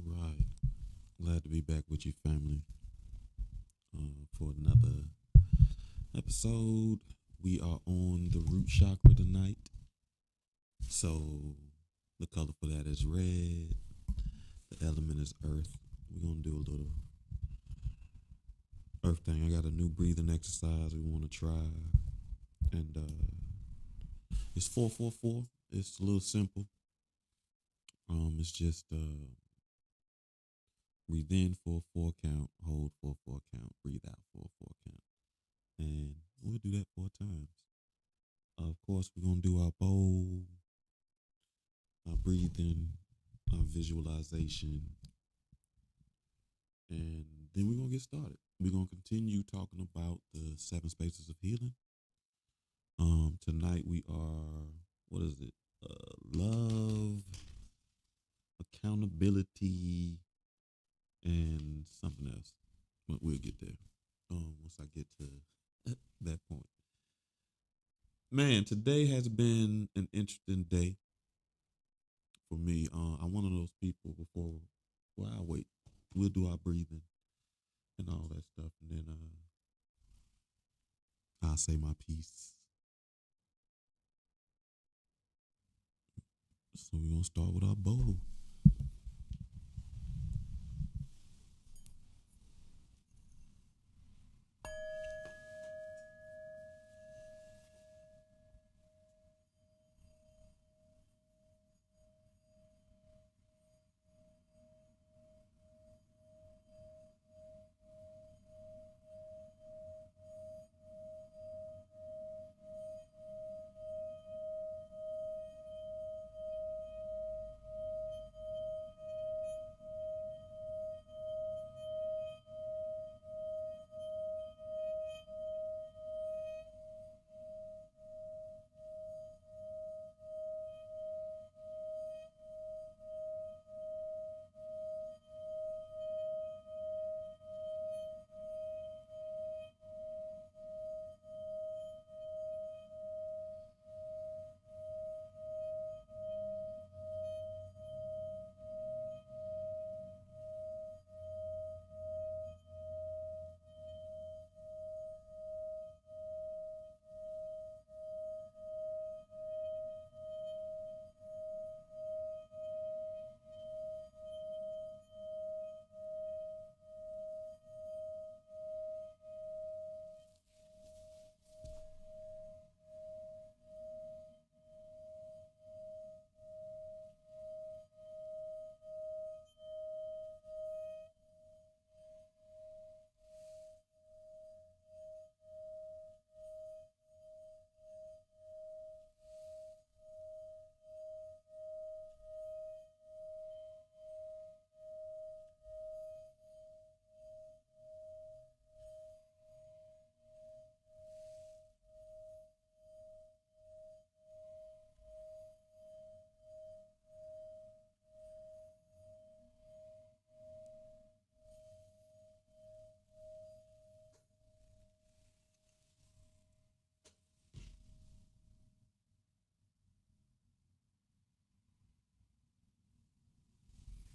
Right. Glad to be back with you, family, for another episode. We are on the root chakra tonight. So the color for that is red. The element is earth. We're going to do a little earth thing. I got a new breathing exercise we want to try. And it's 444. It's a little simple. It's just breathe in for a 4 count, hold for a 4 count, breathe out for a 4 count. And we'll do that 4 times. Of course, we're gonna do our bowl, our breathing, our visualization, and then we're gonna get started. We're gonna continue talking about the 7 spaces of healing. Tonight we are, what is it? Love, accountability, and something else. But we'll get there. Once I get to that point. Man, today has been an interesting day for me. I'm one of those people before. Well, I'll wait. We'll do our breathing and all that stuff, and then I'll say my piece. So we're gonna start with our bowl.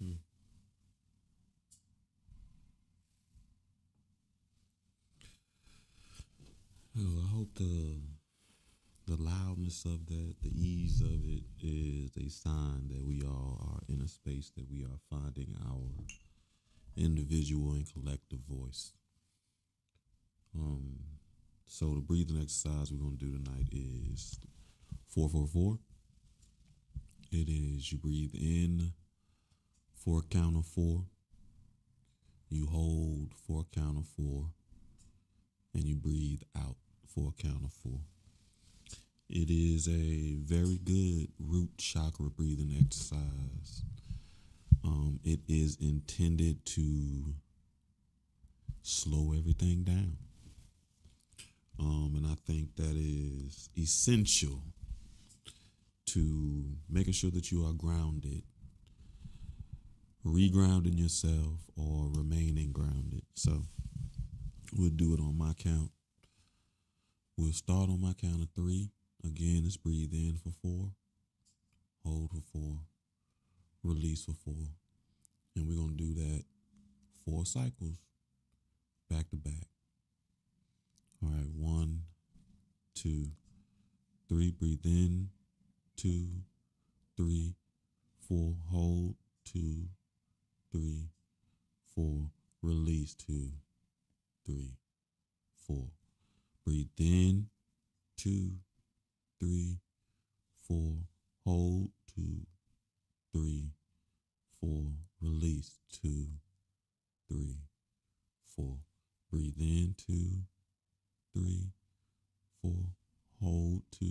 Hmm. Well, I hope the loudness of that, the ease of it, is a sign that we all are in a space that we are finding our individual and collective voice. Um, so the breathing exercise we're gonna do tonight is 444. It is you breathe in for a count of 4, you hold for a count of 4, and you breathe out for a count of 4. It is a very good root chakra breathing exercise. It is intended to slow everything down. And I think that is essential to making sure that you are grounded, regrounding yourself, or remaining grounded. So we'll do it on my count. We'll start on my count of 3. Again, it's breathe in for 4, hold for 4, release for 4. And we're going to do that 4 cycles back to back. All right, 1, 2, 3. Breathe in, 2, 3, 4. Hold, 2, 3, 4. Release, 2, 3, 4. Breathe in, 2, 3, 4. Hold, 2, 3, 4. Release, 2, 3, 4. Breathe in, 2, 3, 4. Hold 2,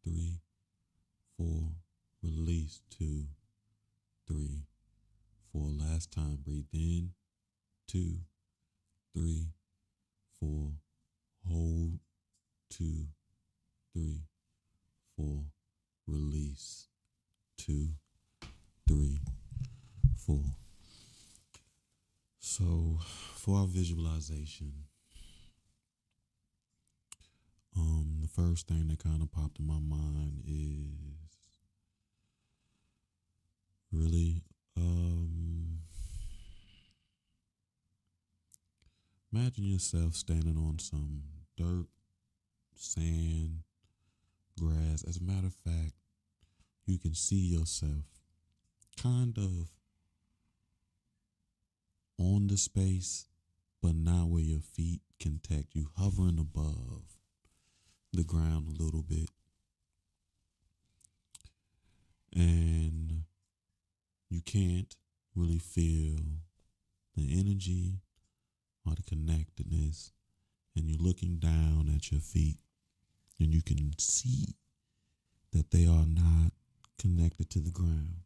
3, 4. Release 2, 3, 4. Last time. Breathe in 2, 3, 4. Hold 2, 3, 4. Release 2, 3, 4. So for our visualization, the first thing that kind of popped in my mind is really imagine yourself standing on some dirt, sand, grass. As a matter of fact, you can see yourself kind of on the space, but not where your feet can touch. You hovering above the ground a little bit. And you can't really feel the energy or the connectedness. And you're looking down at your feet, and you can see that they are not connected to the ground.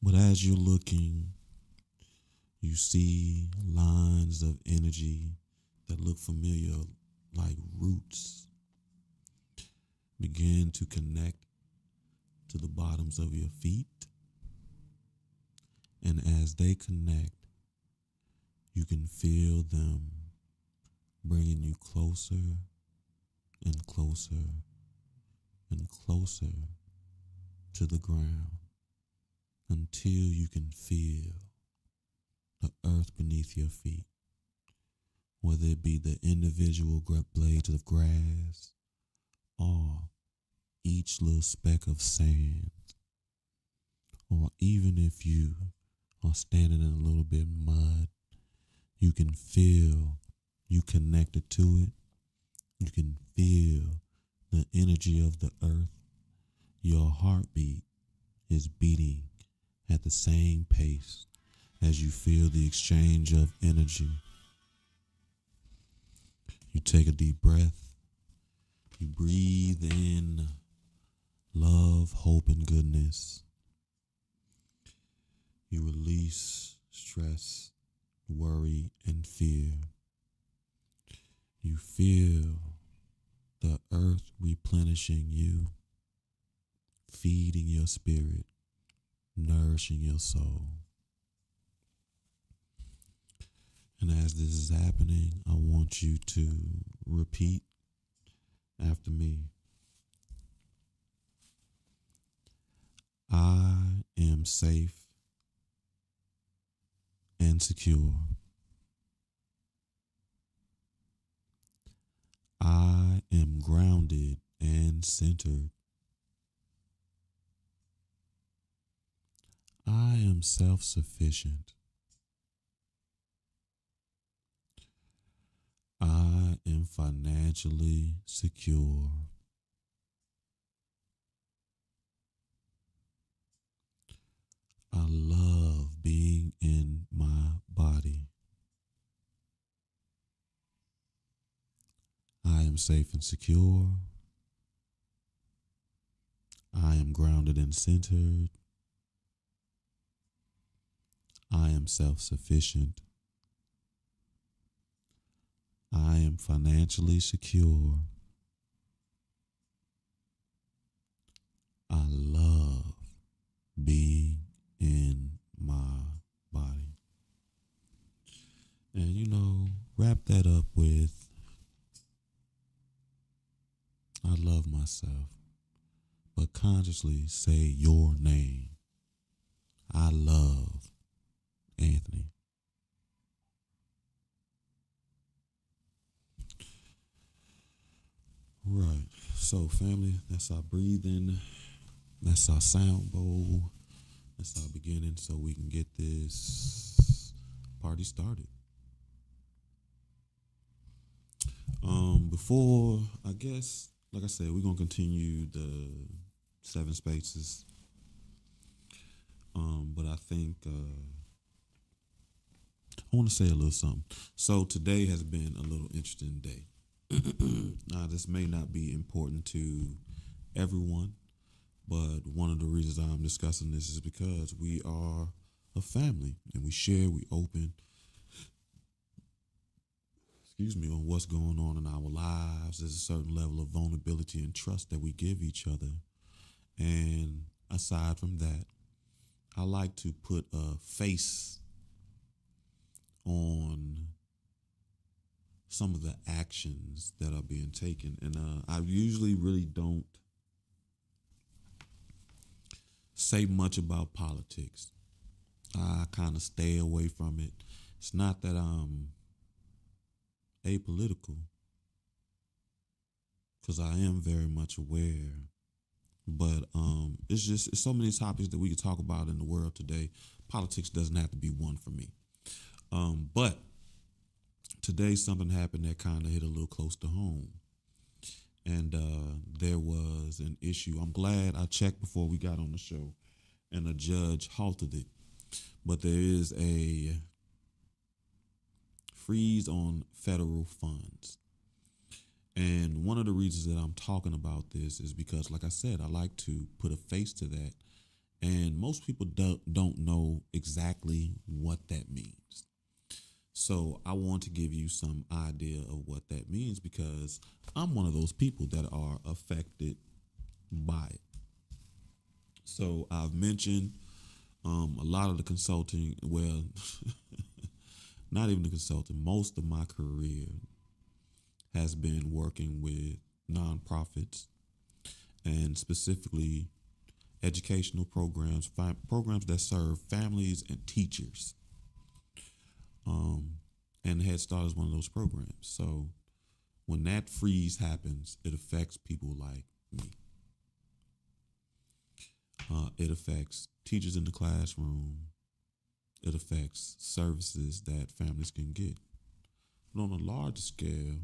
But as you're looking, you see lines of energy that look familiar, like roots, begin to connect to the bottoms of your feet. And as they connect, you can feel them bringing you closer and closer and closer to the ground until you can feel the earth beneath your feet, whether it be the individual blades of grass or each little speck of sand, or even if you are standing in a little bit of mud, you can feel you connected to it. You can feel the energy of the earth. Your heartbeat is beating at the same pace as you feel the exchange of energy. You take a deep breath. You breathe in love, hope, and goodness. You release stress, worry, and fear. You feel the earth replenishing you, feeding your spirit, nourishing your soul. And as this is happening, I want you to repeat after me. I am safe and secure. I am grounded and centered. I am self-sufficient. I am financially secure. I love being in my body. I am safe and secure. I am grounded and centered. I am self-sufficient. I am financially secure. I love being in my body. And wrap that up with I love myself, but consciously say your name. I love Anthony. Right. So, family, that's our breathing. That's our sound bowl. That's our beginning so we can get this party started. Before, I guess, like I said, we're going to continue the 7 spaces. But I think I want to say a little something. So today has been a little interesting day. Now, this may not be important to everyone, but one of the reasons I'm discussing this is because we are a family and we share, we open, on what's going on in our lives. There's a certain level of vulnerability and trust that we give each other. And aside from that, I like to put a face on some of the actions that are being taken. And I usually really don't say much about politics. I kind of stay away from it. It's not that I'm apolitical, because I am very much aware. But it's so many topics that we could talk about in the world today. Politics doesn't have to be one for me. But today something happened that kind of hit a little close to home. And there was an issue. I'm glad I checked before we got on the show, and a judge halted it. But there is a freeze on federal funds. And one of the reasons that I'm talking about this is because, like I said, I like to put a face to that. And most people don't know exactly what that means. So I want to give you some idea of what that means, because I'm one of those people that are affected by it. So I've mentioned a lot of the consulting, well, not even the consulting, most of my career has been working with nonprofits, and specifically educational programs, programs that serve families and teachers. And Head Start is one of those programs. So when that freeze happens, it affects people like me. It affects teachers in the classroom. It affects services that families can get. But on a larger scale,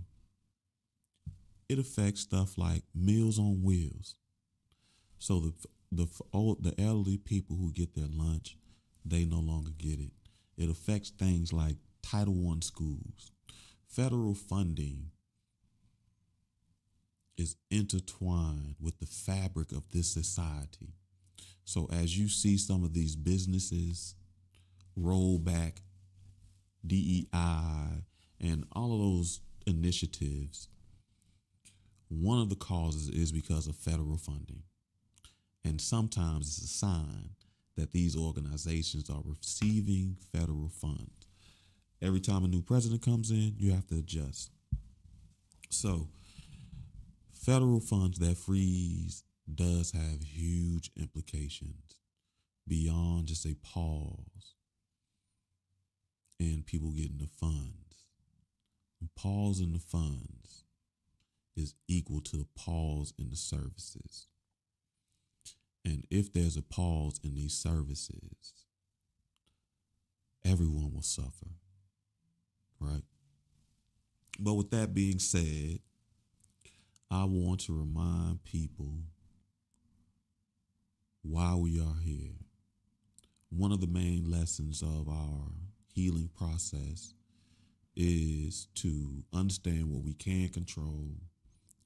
it affects stuff like Meals on Wheels. So the elderly people who get their lunch, they no longer get it. It affects things like Title I schools. Federal funding is intertwined with the fabric of this society. So as you see some of these businesses roll back DEI and all of those initiatives, one of the causes is because of federal funding. And sometimes it's a sign that these organizations are receiving federal funds. Every time a new president comes in, you have to adjust. So, federal funds that freeze does have huge implications beyond just a pause in people getting the funds. A pause in the funds is equal to the pause in the services. And if there's a pause in these services, everyone will suffer, right? But with that being said, I want to remind people why we are here. One of the main lessons of our healing process is to understand what we can control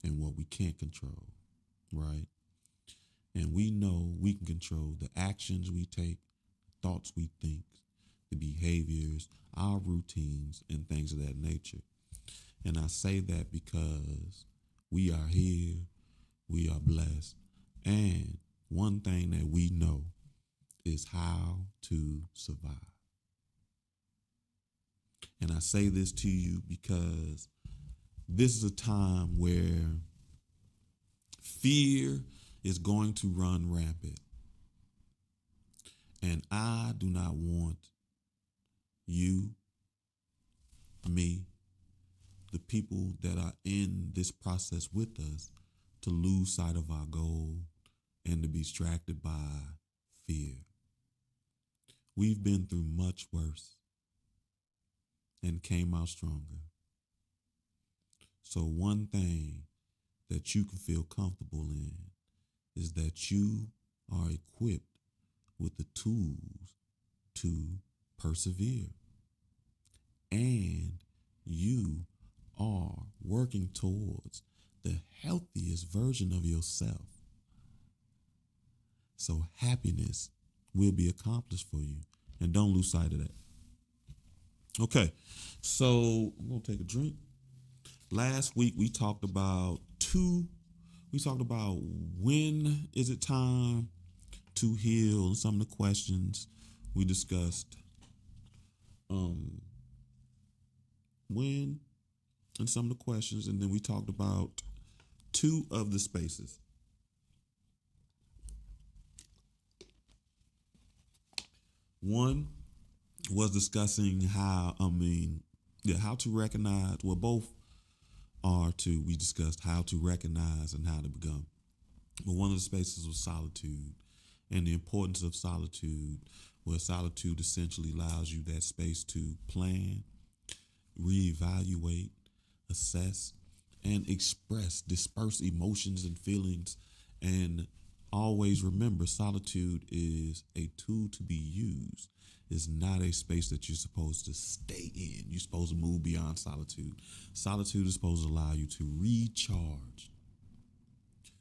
and what we can't control, right? And we know we can control the actions we take, thoughts we think, the behaviors, our routines, and things of that nature. And I say that because we are here, we are blessed, and one thing that we know is how to survive. And I say this to you because this is a time where fear is going to run rampant. And I do not want you, me, the people that are in this process with us to lose sight of our goal and to be distracted by fear. We've been through much worse and came out stronger. So one thing that you can feel comfortable in is that you are equipped with the tools to persevere. working towards the healthiest version of yourself. So happiness will be accomplished for you. And don't lose sight of that. Okay, so I'm going to take a drink. Last week we talked about when is it time to heal, and some of the questions we discussed. When and some of the questions, and then we talked about two of the spaces. One was discussing how to recognize, well, both are two. We discussed how to recognize and how to become. But one of the spaces was solitude and the importance of solitude, where solitude essentially allows you that space to plan, reevaluate, assess, and disperse emotions and feelings. And always remember, solitude is a tool to be used. It's not a space that you're supposed to stay in. You're supposed to move beyond solitude. Solitude is supposed to allow you to recharge.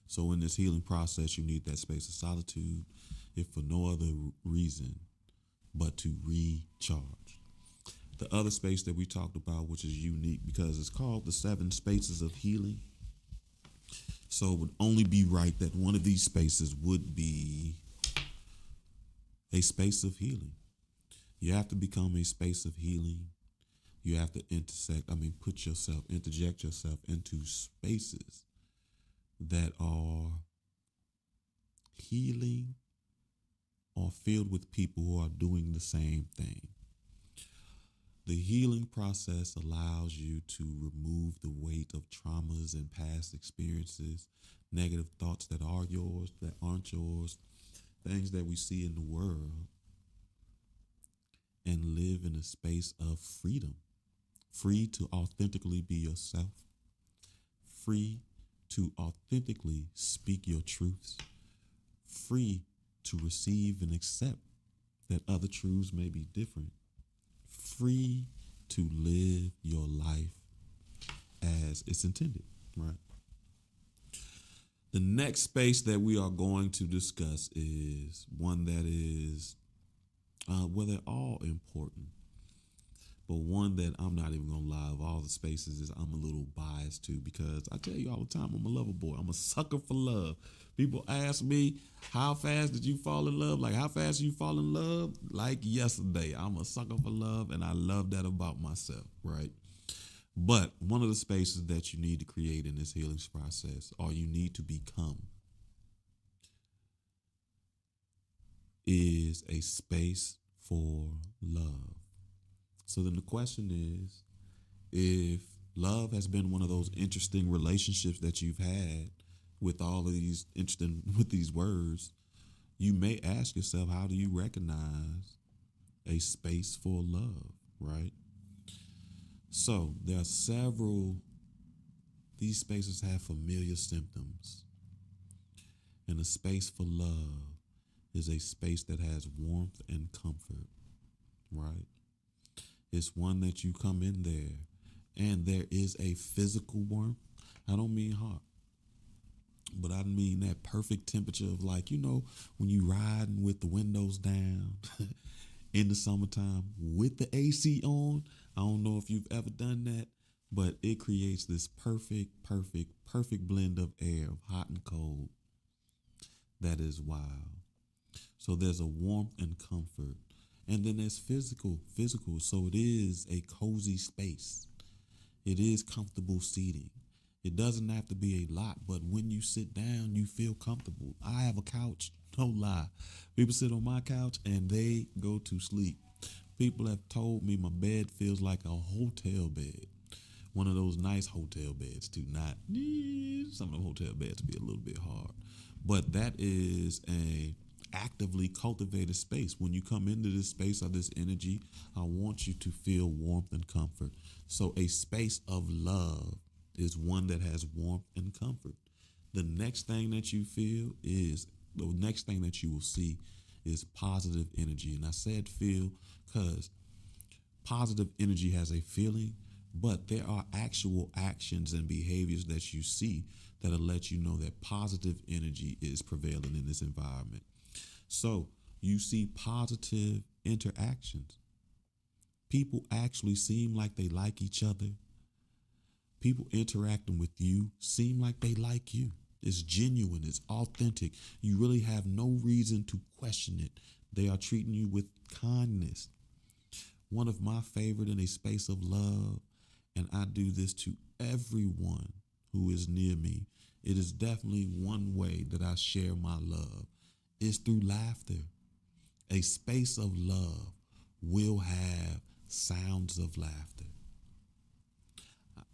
So in this healing process, you need that space of solitude, if for no other reason but to recharge. The other space that we talked about, which is unique because it's called the 7 spaces of healing. So it would only be right that one of these spaces would be a space of healing. You have to become a space of healing. You have to interject yourself into spaces that are healing or filled with people who are doing the same thing. The healing process allows you to remove the weight of traumas and past experiences, negative thoughts that are yours, that aren't yours, things that we see in the world, and live in a space of freedom. Free to authentically be yourself. Free to authentically speak your truths. Free to receive and accept that other truths may be different. Free to live your life as it's intended, right? The next space that we are going to discuss is one that is, well, they're all important, but one that I'm not even going to lie, of all the spaces is I'm a little biased to, because I tell you all the time, I'm a lover boy. I'm a sucker for love. People ask me, how fast did you fall in love? Like, how fast you fall in love? Like yesterday. I'm a sucker for love, and I love that about myself, right? But one of the spaces that you need to create in this healing process, or you need to become, is a space for love. So then the question is, if love has been one of those interesting relationships that you've had with all of these with these words, you may ask yourself, how do you recognize a space for love, right? So there are several, these spaces have familiar symptoms. And a space for love is a space that has warmth and comfort, right? It's one that you come in there and there is a physical warmth. I don't mean hot, but I mean that perfect temperature of, like, when you riding with the windows down in the summertime with the AC on. I don't know if you've ever done that, but it creates this perfect blend of air, of hot and cold. That is wild. So there's a warmth and comfort. And then there's physical. So it is a cozy space. It is comfortable seating. It doesn't have to be a lot, but when you sit down, you feel comfortable. I have a couch, no lie. People sit on my couch and they go to sleep. People have told me my bed feels like a hotel bed. One of those nice hotel beds too, not some of the hotel beds be a little bit hard. But that is a actively cultivated space. When you come into this space of this energy, I want you to feel warmth and comfort. So a space of love is one that has warmth and comfort. The next thing that you feel is, the next thing that you will see is positive energy. And I said feel because positive energy has a feeling, But there are actual actions and behaviors that you see that'll let you know that positive energy is prevailing in this environment. So you see positive interactions. People actually seem like they like each other. People interacting with you seem like they like you. It's genuine, it's authentic. You really have no reason to question it. They are treating you with kindness. One of my favorite in a space of love, and I do this to everyone who is near me. It is definitely one way that I share my love is through laughter. A space of love will have sounds of laughter.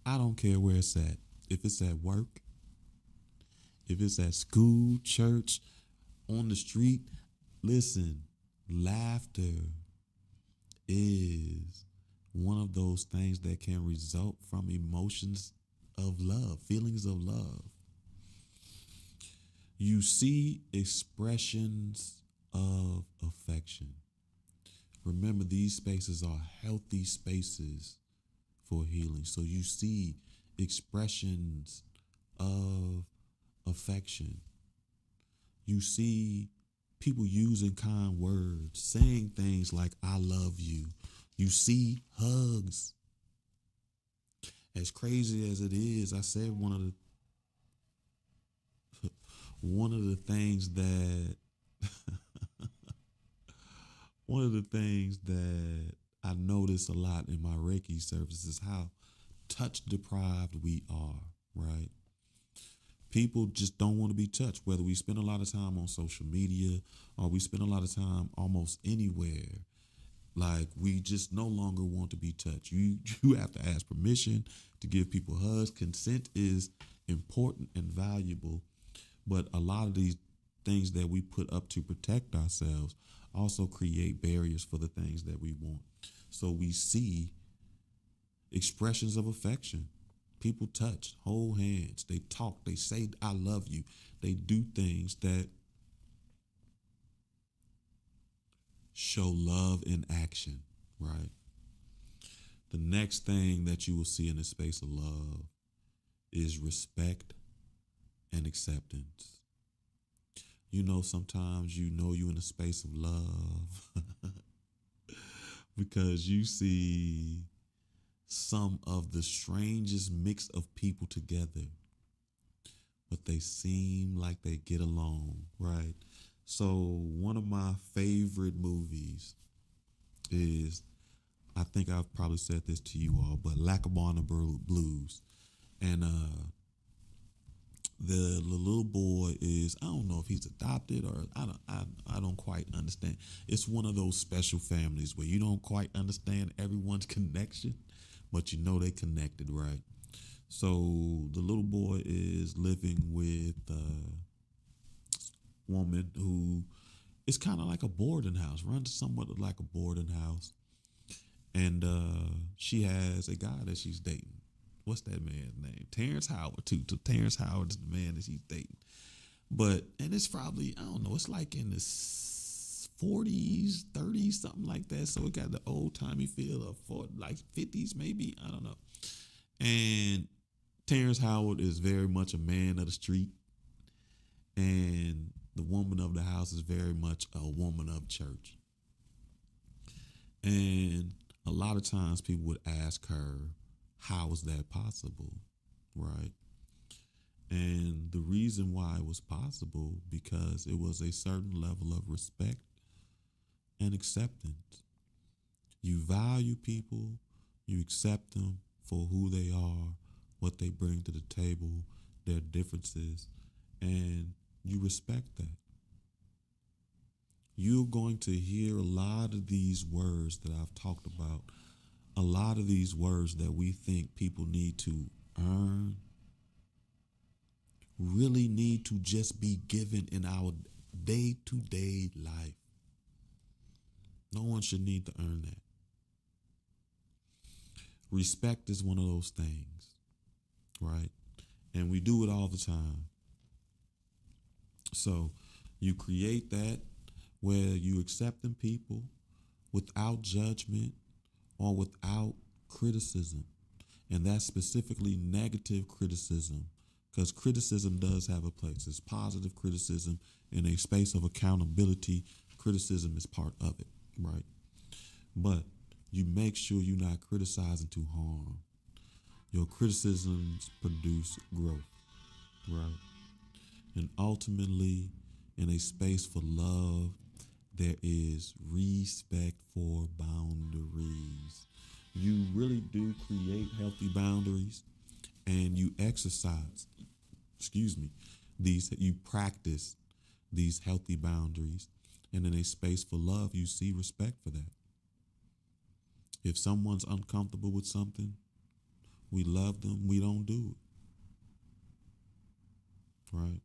I don't care where it's at. If it's at work, if it's at school, church, on the street, listen, laughter is one of those things that can result from emotions of love, feelings of love. You see expressions of affection. Remember, these spaces are healthy spaces for healing. So you see expressions of affection. You see people using kind words, saying things like "I love you." You see hugs. As crazy as it is, I said one of the things that one of the things that I notice a lot in my Reiki service is how touch deprived we are, right? People just don't want to be touched, whether we spend a lot of time on social media or we spend a lot of time almost anywhere. Like, we just no longer want to be touched. You have to ask permission to give people hugs. Consent is important and valuable, but a lot of these things that we put up to protect ourselves also create barriers for the things that we want. So we see expressions of affection. People touch, hold hands, they talk, they say, "I love you." They do things that show love in action, right? The next thing that you will see in the space of love is respect and acceptance. Sometimes you in a space of love because you see some of the strangest mix of people together, but they seem like they get along, right? So one of my favorite movies is, I think I've probably said this to you all, but Lackawanna Blues. And the little boy is, I don't know if he's adopted or I don't quite understand. It's one of those special families where you don't quite understand everyone's connection, but they connected, right? So the little boy is living with a woman who is kind of like a boarding house, runs somewhat like a boarding house. And she has a guy that she's dating. What's that man's name? Terrence Howard, too. So Terrence Howard is the man that she's dating. And it's probably, I don't know, it's like in the 40s, 30s, something like that. So it got the old timey feel of like 50s, maybe. I don't know. And Terrence Howard is very much a man of the street. And the woman of the house is very much a woman of church. And a lot of times people would ask her, how is that possible? Right? And the reason why it was possible, because it was a certain level of respect and acceptance. You value people, you accept them for who they are, what they bring to the table, their differences, and you respect that. You're going to hear a lot of these words that I've talked about, a lot of these words that we think people need to earn, really need to just be given in our day-to-day life. No one should need to earn that. Respect is one of those things, right? And we do it all the time. So you create that where you accepting people without judgment or without criticism. And that's specifically negative criticism, because criticism does have a place. It's positive criticism in a space of accountability. Criticism is part of it, right? But you make sure you're not criticizing to harm. Your criticisms produce growth, right? And ultimately, in a space for love, there is respect for boundaries. You really do create healthy boundaries, and you exercise, excuse me, you practice these healthy boundaries. And in a space for love, you see respect for that. If someone's uncomfortable with something, we love them, we don't do it, right?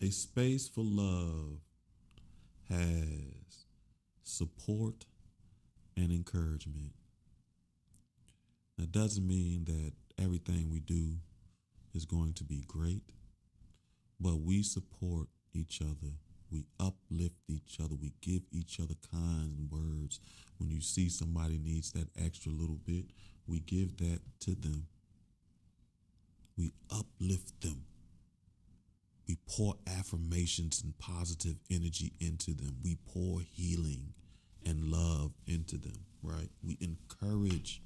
A space for love has support and encouragement. That doesn't mean that everything we do is going to be great, but we support each other. We uplift each other. We give each other kind words. When you see somebody needs that extra little bit, we give that to them. We uplift them. We pour affirmations and positive energy into them. We pour healing and love into them, right? We encourage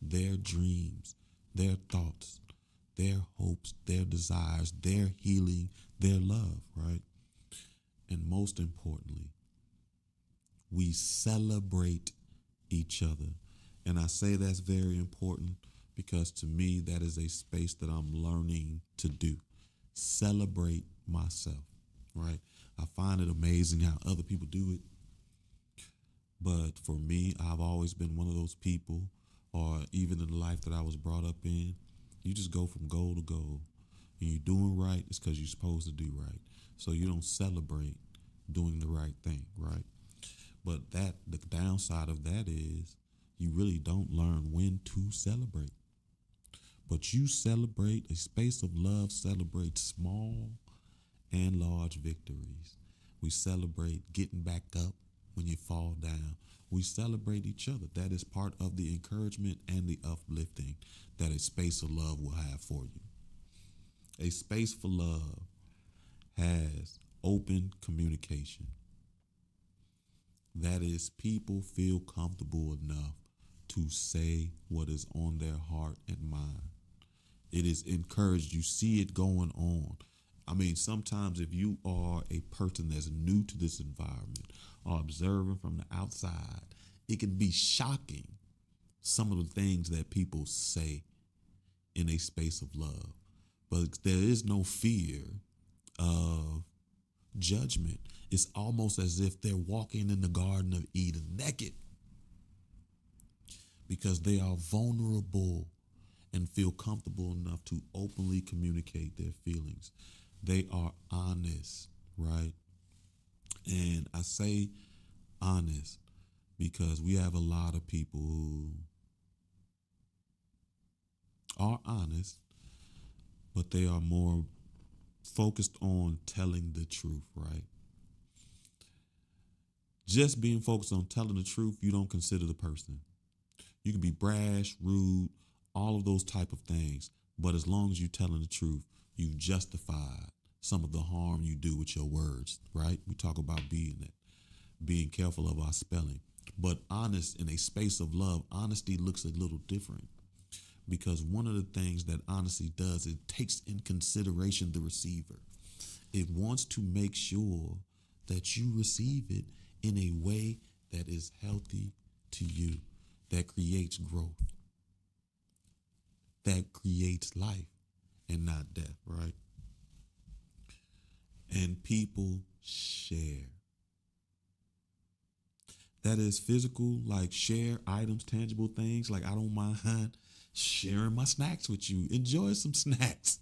their dreams, their thoughts, their hopes, their desires, their healing, their love, right? And most importantly, we celebrate each other. And I say that's very important because to me, that is a space that I'm learning to do. Celebrate myself, right? I find it amazing how other people do it. But for me, I've always been one of those people, or even in the life that I was brought up in, you just go from goal to goal. And you're doing right, it's because you're supposed to do right. So you don't celebrate doing the right thing, right? But the downside of that is you really don't learn when to celebrate. But you celebrate, a space of love celebrates small and large victories. We celebrate getting back up when you fall down. We celebrate each other. That is part of the encouragement and the uplifting that a space of love will have for you. A space for love has open communication. That is, people feel comfortable enough to say what is on their heart and mind. It is encouraged. You see it going on. I mean, sometimes if you are a person that's new to this environment or observing from the outside, it can be shocking, some of the things that people say in a space of love. But there is no fear of judgment. It's almost as if they're walking in the Garden of Eden naked because they are vulnerable and feel comfortable enough to openly communicate their feelings. They are honest, right? And I say honest because we have a lot of people who are honest, but they are more focused on telling the truth, right? Just being focused on telling the truth, you don't consider the person. You can be brash, rude, all of those type of things. But as long as you're telling the truth, you've justified some of the harm you do with your words, right? We talk about being careful of our spelling. But honest in a space of love, honesty looks a little different. Because one of the things that honesty does, it takes in consideration the receiver. It wants to make sure that you receive it in a way that is healthy to you, that creates growth, that creates life and not death, right? And people share. That is physical, like share items, tangible things. Like I don't mind sharing my snacks with you. Enjoy some snacks.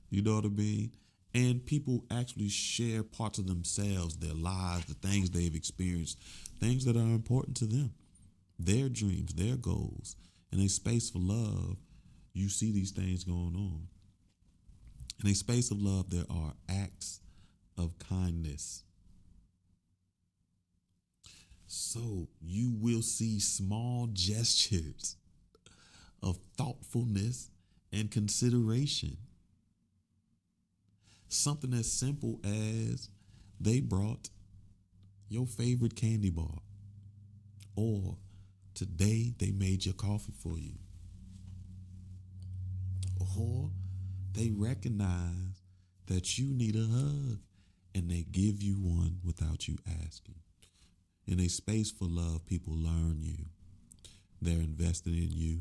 You know what I mean? And people actually share parts of themselves, their lives, the things they've experienced, things that are important to them, their dreams, their goals. In a space for love, you see these things going on. In a space of love, there are acts of kindness. So you will see small gestures of thoughtfulness and consideration. Something as simple as they brought your favorite candy bar, or today they made your coffee for you, or they recognize that you need a hug and they give you one without you asking. In a space for love, people learn you. They're invested in you.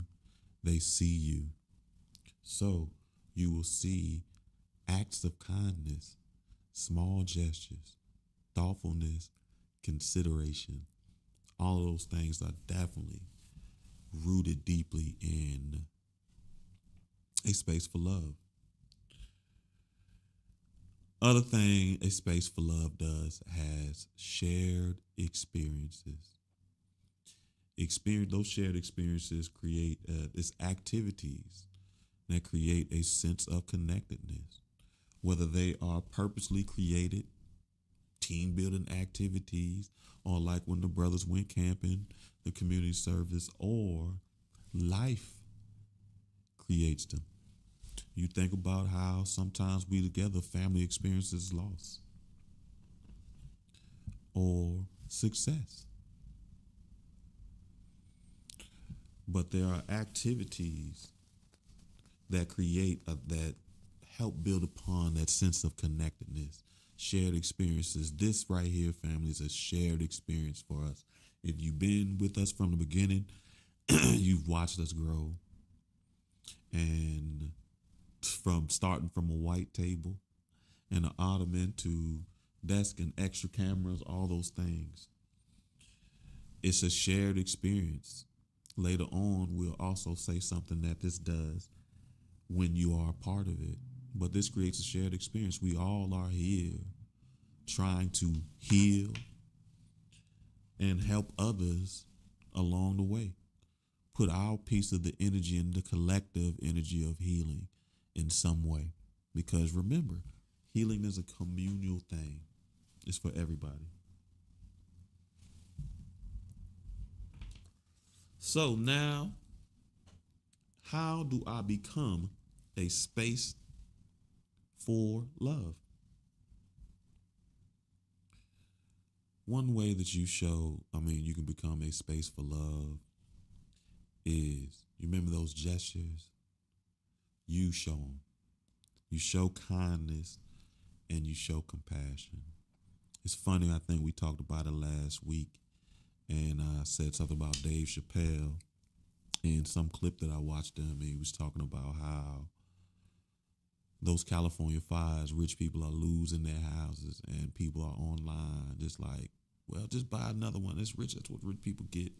They see you. So you will see acts of kindness, small gestures, thoughtfulness, consideration. All of those things are definitely rooted deeply in a space for love. Other thing a space for love does has shared experiences. Those shared experiences create this activities that create a sense of connectedness, whether they are purposely created team building activities, or like when the brothers went camping, the community service, or life creates them. You think about how sometimes we together family experiences loss or success. But there are activities that that help build upon that sense of connectedness, shared experiences. This right here, family, is a shared experience for us. If you've been with us from the beginning, you've watched us grow. And from starting from a white table and an ottoman to desk and extra cameras, all those things. It's a shared experience. Later on, we'll also say something that this does when you are a part of it. But this creates a shared experience. We all are here trying to heal and help others along the way. Put our piece of the energy in the collective energy of healing in some way. Because remember, healing is a communal thing. It's for everybody. So now, how do I become a space for love? One way that you can become a space for love is, you remember those gestures? You show them. You show kindness and you show compassion. It's funny, I think we talked about it last week, and I said something about Dave Chappelle in some clip that I watched him. He was talking about how those California fires, rich people are losing their houses and people are online just like, well, just buy another one. It's rich. That's what rich people get.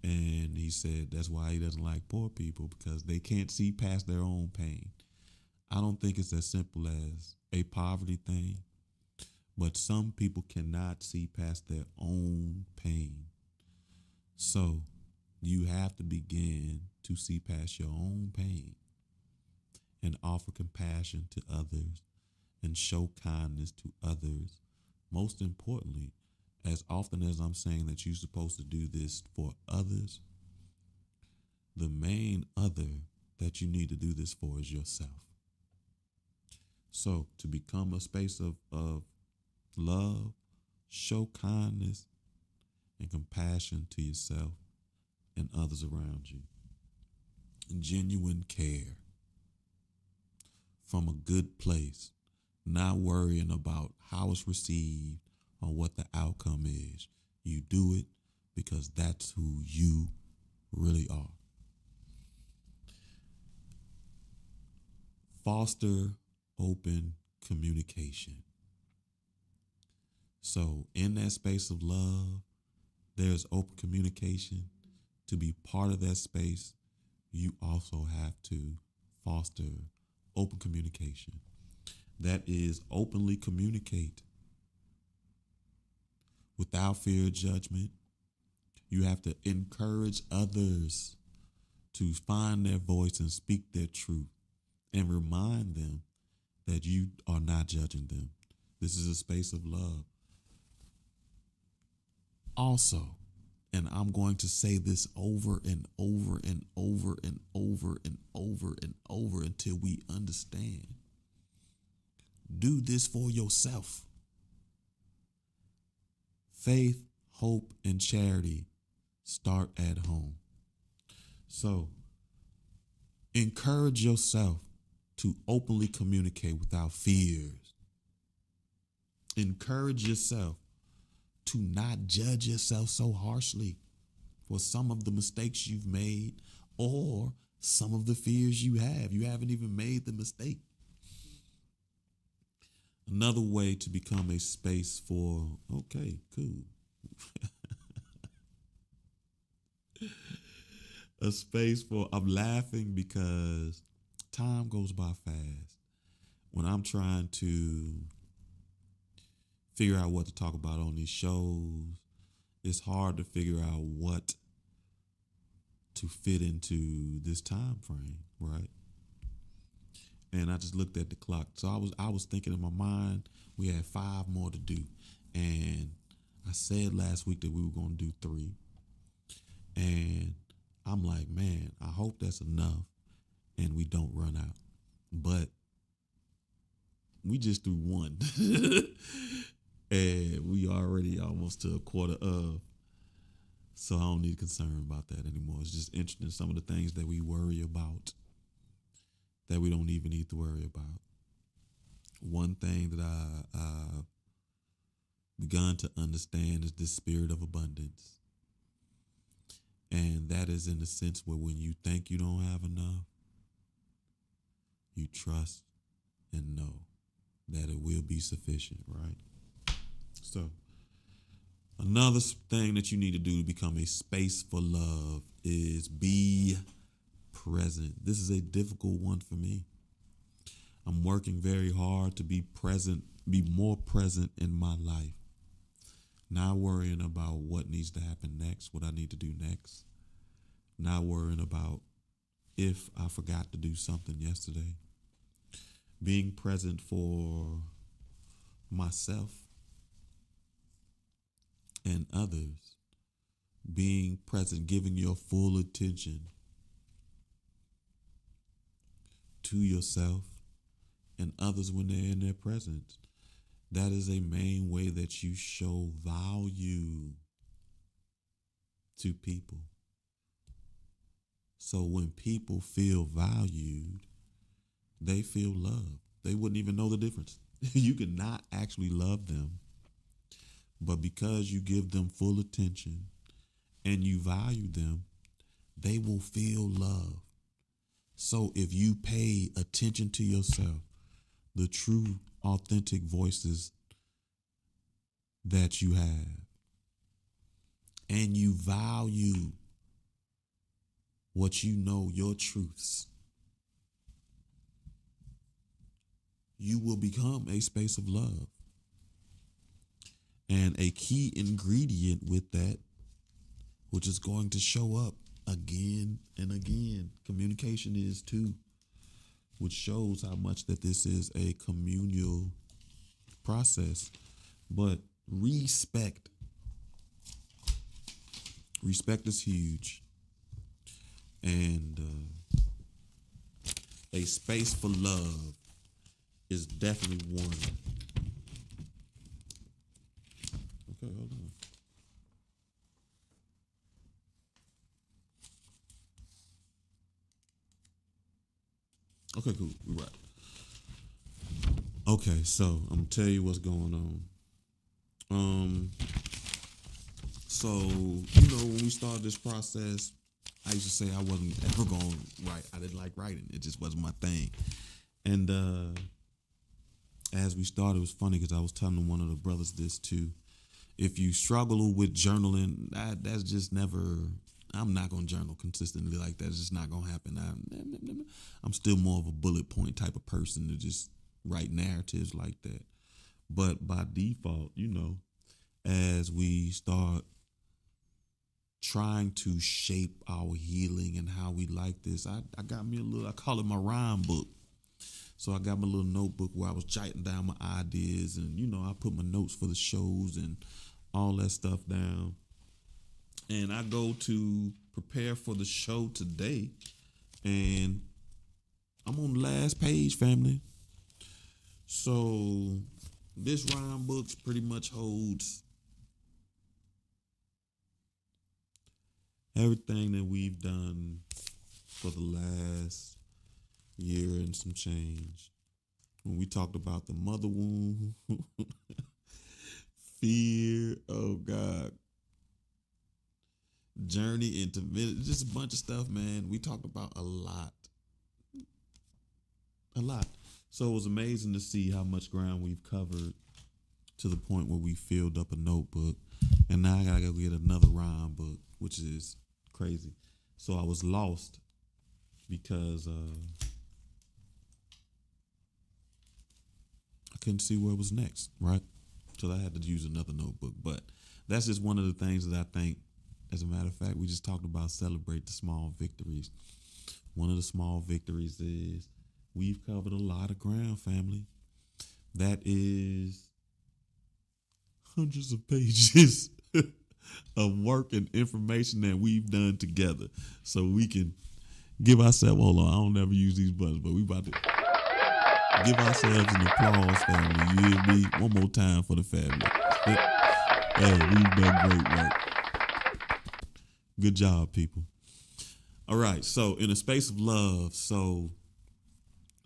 And he said that's why he doesn't like poor people, because they can't see past their own pain. I don't think it's as simple as a poverty thing, but some people cannot see past their own pain. So you have to begin to see past your own pain and offer compassion to others and show kindness to others. Most importantly, as often as I'm saying that you're supposed to do this for others, the main other that you need to do this for is yourself. So to become a space of love, show kindness and compassion to yourself and others around you. Genuine care from a good place, not worrying about how it's received or what the outcome is. You do it because that's who you really are. Foster open communication. So in that space of love, there's open communication. To be part of that space, you also have to foster open communication. That is, openly communicate without fear of judgment. You have to encourage others to find their voice and speak their truth, and remind them that you are not judging them. This is a space of love. Also, and I'm going to say this over and over and over and over and over and over until we understand. Do this for yourself. Faith, hope, and charity start at home. So, encourage yourself to openly communicate without fears. Encourage yourself to not judge yourself so harshly for some of the mistakes you've made or some of the fears you have. You haven't even made the mistake. Another way to become a space for, okay, cool. A space for, I'm laughing because time goes by fast. When I'm trying to figure out what to talk about on these shows, it's hard to figure out what to fit into this time frame, right? And I just looked at the clock. So I was thinking in my mind, we had 5 more to do. And I said last week that we were going to do 3. And I'm like, man, I hope that's enough and we don't run out. But we just threw 1. And we already almost to a quarter of. So I don't need to concern about that anymore. It's just interesting, some of the things that we worry about that we don't even need to worry about. One thing that I've begun to understand is the spirit of abundance. And that is in the sense where when you think you don't have enough, you trust and know that it will be sufficient, right? So, another thing that you need to do to become a space for love is be present. This is a difficult one for me. I'm working very hard to be present, be more present in my life. Not worrying about what needs to happen next, what I need to do next. Not worrying about if I forgot to do something yesterday. Being present for myself and others. Being present, giving your full attention to yourself and others when they're in their presence. That is a main way that you show value to people. So when people feel valued, they feel loved. They wouldn't even know the difference. You cannot actually love them. But because you give them full attention and you value them, they will feel love. So if you pay attention to yourself, the true, authentic voices that you have, and you value what you know, your truths, you will become a space of love. And a key ingredient with that, which is going to show up again and again, communication is too, which shows how much that this is a communal process. But respect. Respect is huge. And a space for love is definitely one. Okay, hold on. Okay, cool. We're right. Okay, so I'm gonna tell you what's going on. So when we started this process, I used to say I wasn't ever gonna write. I didn't like writing. It just wasn't my thing. And as we started, it was funny because I was telling one of the brothers this too. If you struggle with journaling, that's just never. I'm not gonna journal consistently like that. It's just not gonna happen. I'm still more of a bullet point type of person to just write narratives like that. But by default, as we start trying to shape our healing and how we like this, I got me a little. I call it my rhyme book. So I got my little notebook where I was jotting down my ideas, and I put my notes for the shows and all that stuff down. and I go to prepare for the show today, and I'm on the last page, family. So this rhyme book pretty much holds everything that we've done for the last year and some change. When we talked about the mother wound, fear, oh God, journey into just a bunch of stuff, man. We talked about a lot. A lot. So it was amazing to see how much ground we've covered to the point where we filled up a notebook. And now I gotta go get another rhyme book, which is crazy. So I was lost because I couldn't see where it was next, right? So I had to use another notebook. But that's just one of the things that I think, as a matter of fact, we just talked about celebrate the small victories. One of the small victories is we've covered a lot of ground, family. That is hundreds of pages of work and information that we've done together. So we can give ourselves, hold on, I don't never use these buttons, but we about to give ourselves an applause, family. You hear me? One more time for the family. Hey, we've done great work. Good job, people. All right, so in a space of love, so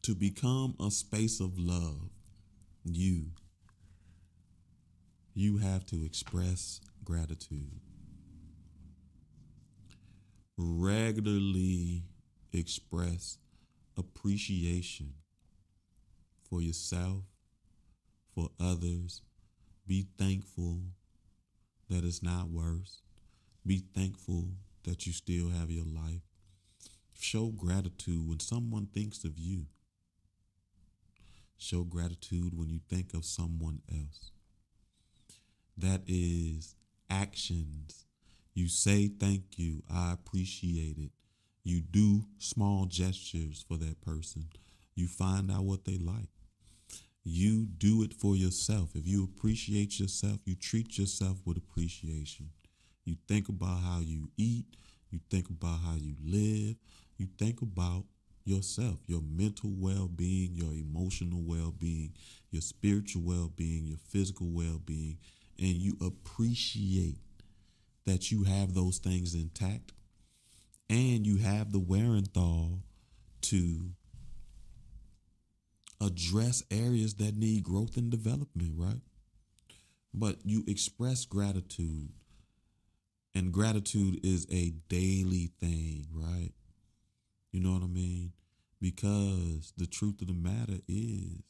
to become a space of love, you have to express gratitude. Regularly express appreciation for yourself, for others. Be thankful that it's not worse. Be thankful that you still have your life. Show gratitude when someone thinks of you. Show gratitude when you think of someone else. That is actions. You say thank you, I appreciate it. You do small gestures for that person. You find out what they like. You do it for yourself. If you appreciate yourself, you treat yourself with appreciation. You think about how you eat. You think about how you live. You think about yourself, your mental well-being, your emotional well-being, your spiritual well-being, your physical well-being, and you appreciate that you have those things intact, and you have the wherewithal to address areas that need growth and development, right? But you express gratitude, and gratitude is a daily thing, right? You know what I mean? Because the truth of the matter is,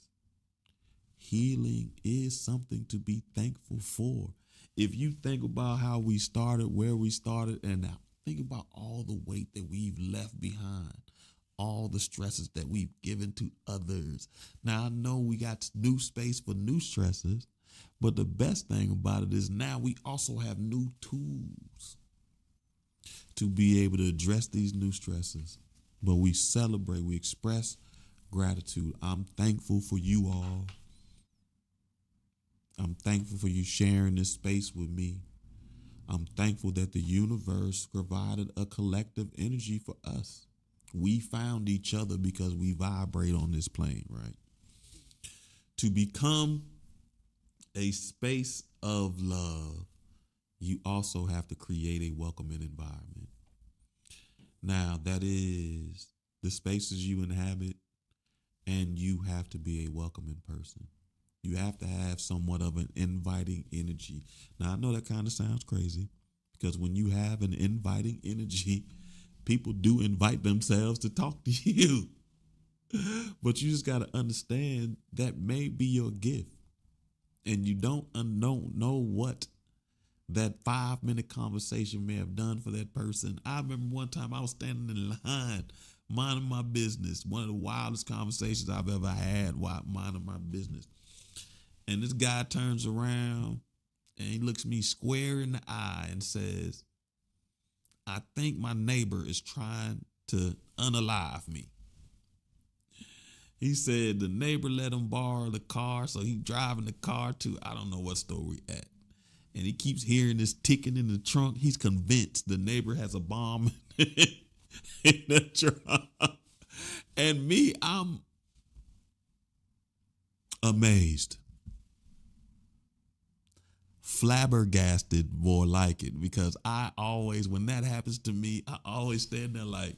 healing is something to be thankful for. If you think about how we started, where we started, and now think about all the weight that we've left behind, all the stresses that we've given to others. Now, I know we got new space for new stresses, but the best thing about it is now we also have new tools to be able to address these new stresses. But we celebrate, we express gratitude. I'm thankful for you all. I'm thankful for you sharing this space with me. I'm thankful that the universe provided a collective energy for us. We found each other because we vibrate on this plane, right? To become a space of love, you also have to create a welcoming environment. Now, that is the spaces you inhabit, and you have to be a welcoming person. You have to have somewhat of an inviting energy. Now, I know that kind of sounds crazy, because when you have an inviting energy, people do invite themselves to talk to you. But you just got to understand that may be your gift, and you don't know what that 5-minute conversation may have done for that person. I remember one time I was standing in line, minding my business. One of the wildest conversations I've ever had while minding my business. And this guy turns around and he looks me square in the eye and says, I think my neighbor is trying to unalive me. He said the neighbor let him borrow the car, so he driving the car to, I don't know what store we at. and he keeps hearing this ticking in the trunk. He's convinced the neighbor has a bomb in the trunk. And me, I'm amazed, flabbergasted, more like it, because I always, when that happens to me, I always stand there like,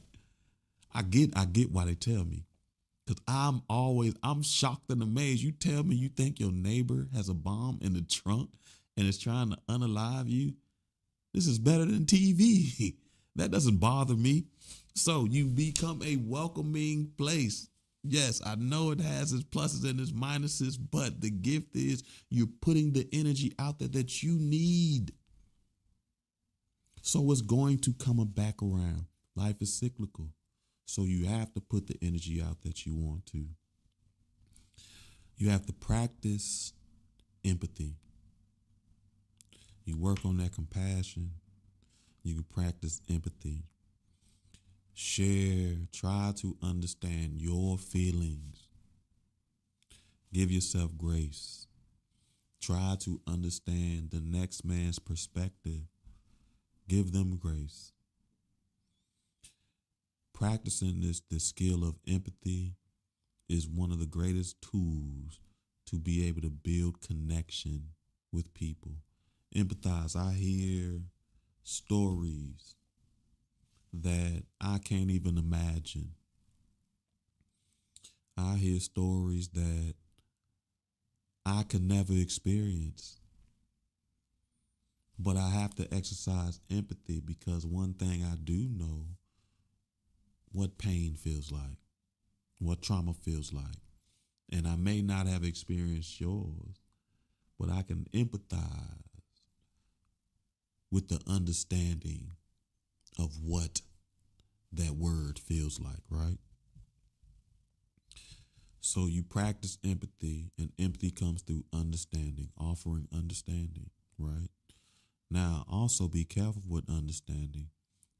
I get why they tell me. Cause I'm shocked and amazed. You tell me you think your neighbor has a bomb in the trunk and is trying to unalive you. This is better than TV. That doesn't bother me. So you become a welcoming place. Yes, I know it has its pluses and its minuses, but the gift is you're putting the energy out there that you need. So it's going to come back around. Life is cyclical. So you have to put the energy out that you want to. You have to practice empathy. You work on that compassion. You can practice empathy. Share, try to understand your feelings. Give yourself grace. Try to understand the next man's perspective. Give them grace. Practicing the skill of empathy is one of the greatest tools to be able to build connection with people. Empathize. I hear stories that I can't even imagine. I hear stories that I could never experience. But I have to exercise empathy because one thing I do know, what pain feels like, what trauma feels like. And I may not have experienced yours, but I can empathize with the understanding of what that word feels like, right? So you practice empathy, and empathy comes through understanding, offering understanding, right? Now, also be careful with understanding,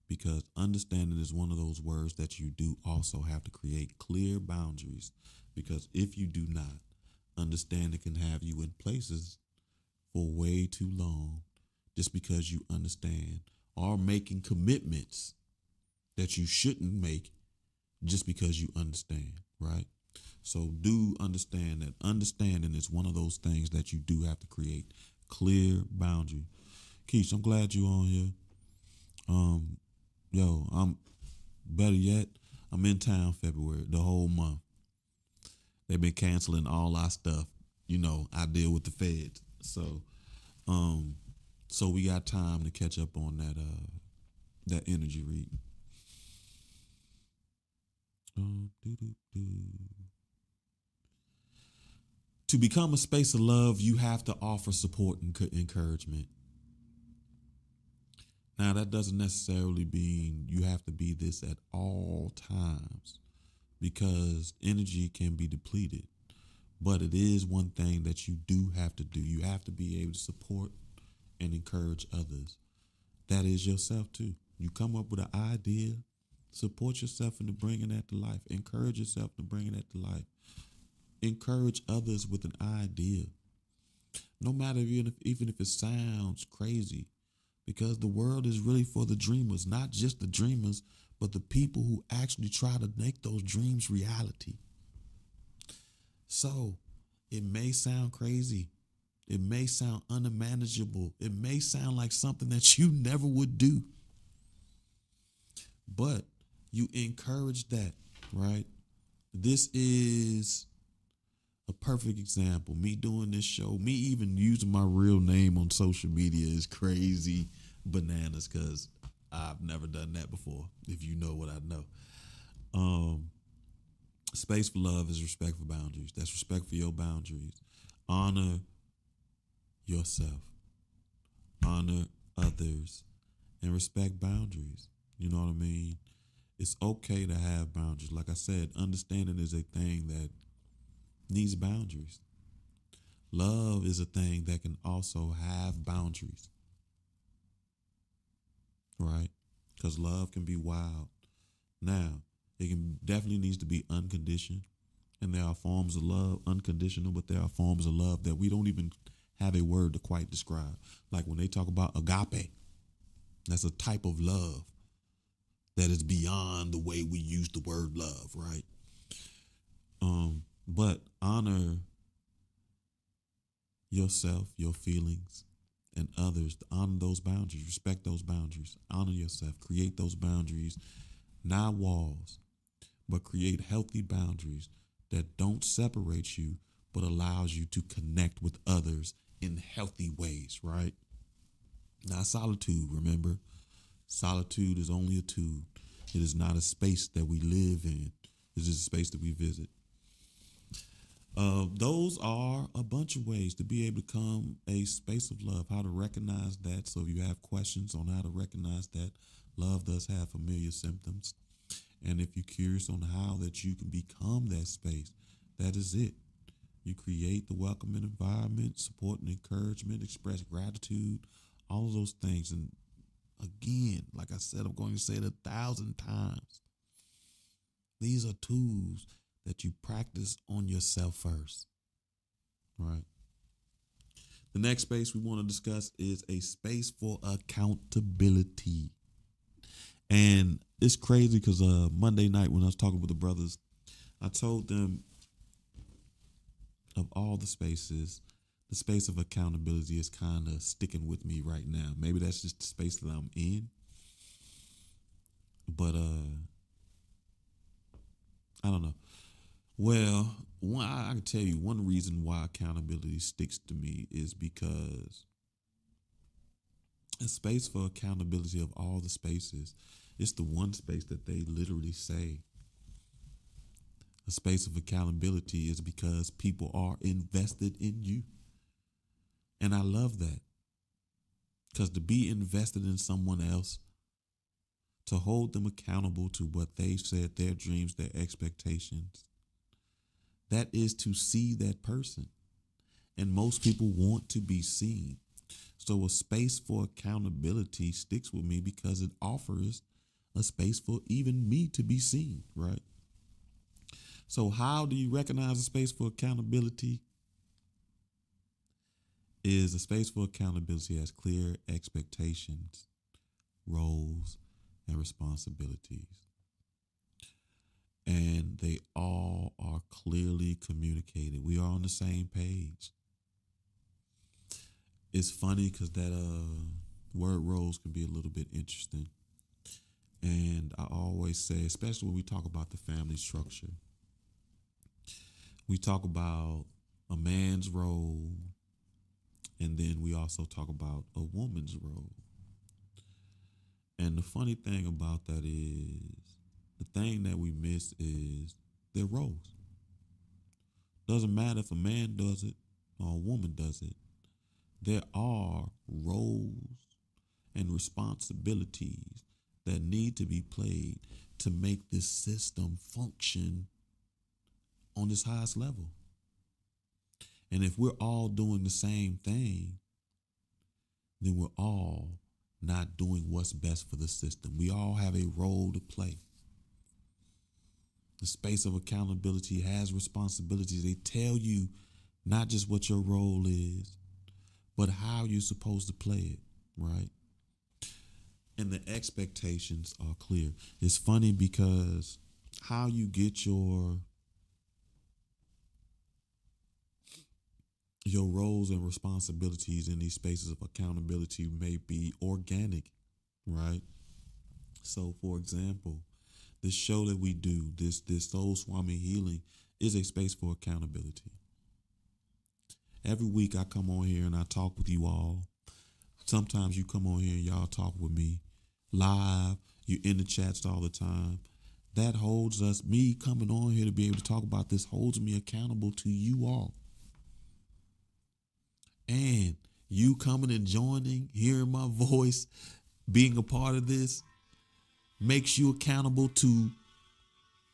because understanding is one of those words that you do also have to create clear boundaries, because if you do not, understanding can have you in places for way too long just because you understand, or making commitments that you shouldn't make just because you understand, right? So do understand that understanding is one of those things that you do have to create clear boundary. Keith, I'm glad you're on here. I'm better yet, I'm in town February, the whole month. They've been canceling all our stuff. You know, I deal with the feds. So we got time to catch up on that energy reading. To become a space of love, you have to offer support and encouragement. Now, that doesn't necessarily mean you have to be this at all times, because energy can be depleted. But it is one thing that you do have to do. You have to be able to support and encourage others. That is yourself too. You come up with an idea, support yourself into bringing that to life. Encourage yourself to bringing that to life. Encourage others with an idea. No matter even if it sounds crazy, because the world is really for the dreamers, not just the dreamers, but the people who actually try to make those dreams reality. So it may sound crazy. It may sound unmanageable. It may sound like something that you never would do. But you encourage that, right? This is a perfect example. Me doing this show, me even using my real name on social media is crazy bananas, because I've never done that before, if you know what I know. Space for love is respect for boundaries. That's respect for your boundaries. Honor yourself. Honor others. And respect boundaries. You know what I mean? It's okay to have boundaries. Like I said, understanding is a thing that needs boundaries. Love is a thing that can also have boundaries. Right? Because love can be wild. Now, it can definitely needs to be unconditioned. And there are forms of love, unconditional, but there are forms of love that we don't even have a word to quite describe. Like when they talk about agape, that's a type of love that is beyond the way we use the word love, right? But honor yourself, your feelings, and others. Honor those boundaries, respect those boundaries, honor yourself, create those boundaries, not walls, but create healthy boundaries that don't separate you, but allows you to connect with others in healthy ways, right? Not solitude, remember? Solitude is only a tube. It is not a space that we live in. It's just a space that we visit. Those are a bunch of ways to be able to come a space of love, how to recognize that. So if you have questions on how to recognize that, love does have familiar symptoms. And if you're curious on how that you can become that space, that is it. You create the welcoming environment, support and encouragement, express gratitude, all of those things. And again, like I said, I'm going to say it 1,000 times. These are tools that you practice on yourself first, right? The next space we want to discuss is a space for accountability. And it's crazy because Monday night when I was talking with the brothers, I told them of all the spaces, the space of accountability is kind of sticking with me right now. Maybe that's just the space that I'm in. But I don't know. Well, I can tell you one reason why accountability sticks to me is because a space for accountability of all the spaces, it's the one space that they literally say a space of accountability is because people are invested in you. And I love that. Because to be invested in someone else, to hold them accountable to what they've said, their dreams, their expectations, that is to see that person. And most people want to be seen. So a space for accountability sticks with me because it offers a space for even me to be seen, right? So how do you recognize a space for accountability? Is a space for accountability has clear expectations, roles, and responsibilities. And they all are clearly communicated. We are on the same page. It's funny because that word roles can be a little bit interesting. And I always say, especially when we talk about the family structure, we talk about a man's role, and then we also talk about a woman's role. And the funny thing about that is, the thing that we miss is their roles. Doesn't matter if a man does it or a woman does it. There are roles and responsibilities that need to be played to make this system function on its highest level. And if we're all doing the same thing, then we're all not doing what's best for the system. We all have a role to play. The space of accountability has responsibilities. They tell you not just what your role is, but how you're supposed to play it, right? And the expectations are clear. It's funny because how you get your roles and responsibilities in these spaces of accountability may be organic, right? So, for example, this show that we do, this Soul Swami Healing, is a space for accountability. Every week I come on here and I talk with you all. Sometimes you come on here and y'all talk with me live. You're in the chats all the time. That holds us, me coming on here to be able to talk about this holds me accountable to you all. And you coming and joining, hearing my voice, being a part of this, makes you accountable to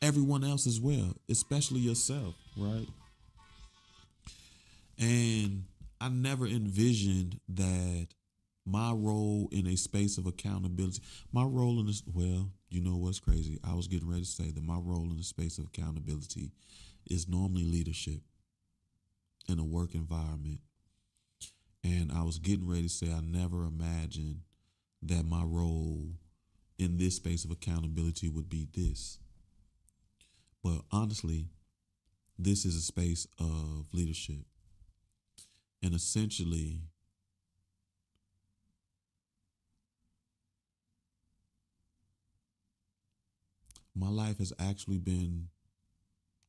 everyone else as well, especially yourself, right? And I never envisioned that my role in a space of accountability, my role in this, well, you know what's crazy? I was getting ready to say that my role in the space of accountability is normally leadership in a work environment. And I was getting ready to say I never imagined that my role in this space of accountability would be this. But honestly, this is a space of leadership. And essentially, my life has actually been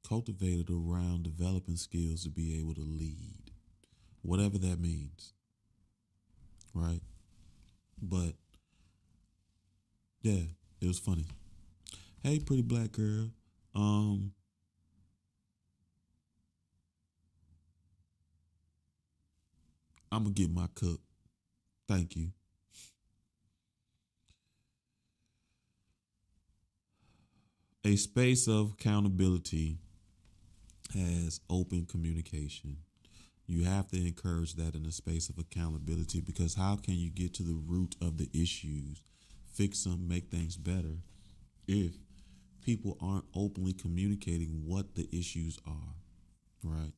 cultivated around developing skills to be able to lead, whatever that means, right? But yeah, it was funny. Hey, pretty black girl. Um, I'm gonna get my cup. Thank you. A space of accountability has open communication. You have to encourage that in a space of accountability because how can you get to the root of the issues, fix them, make things better if people aren't openly communicating what the issues are, right?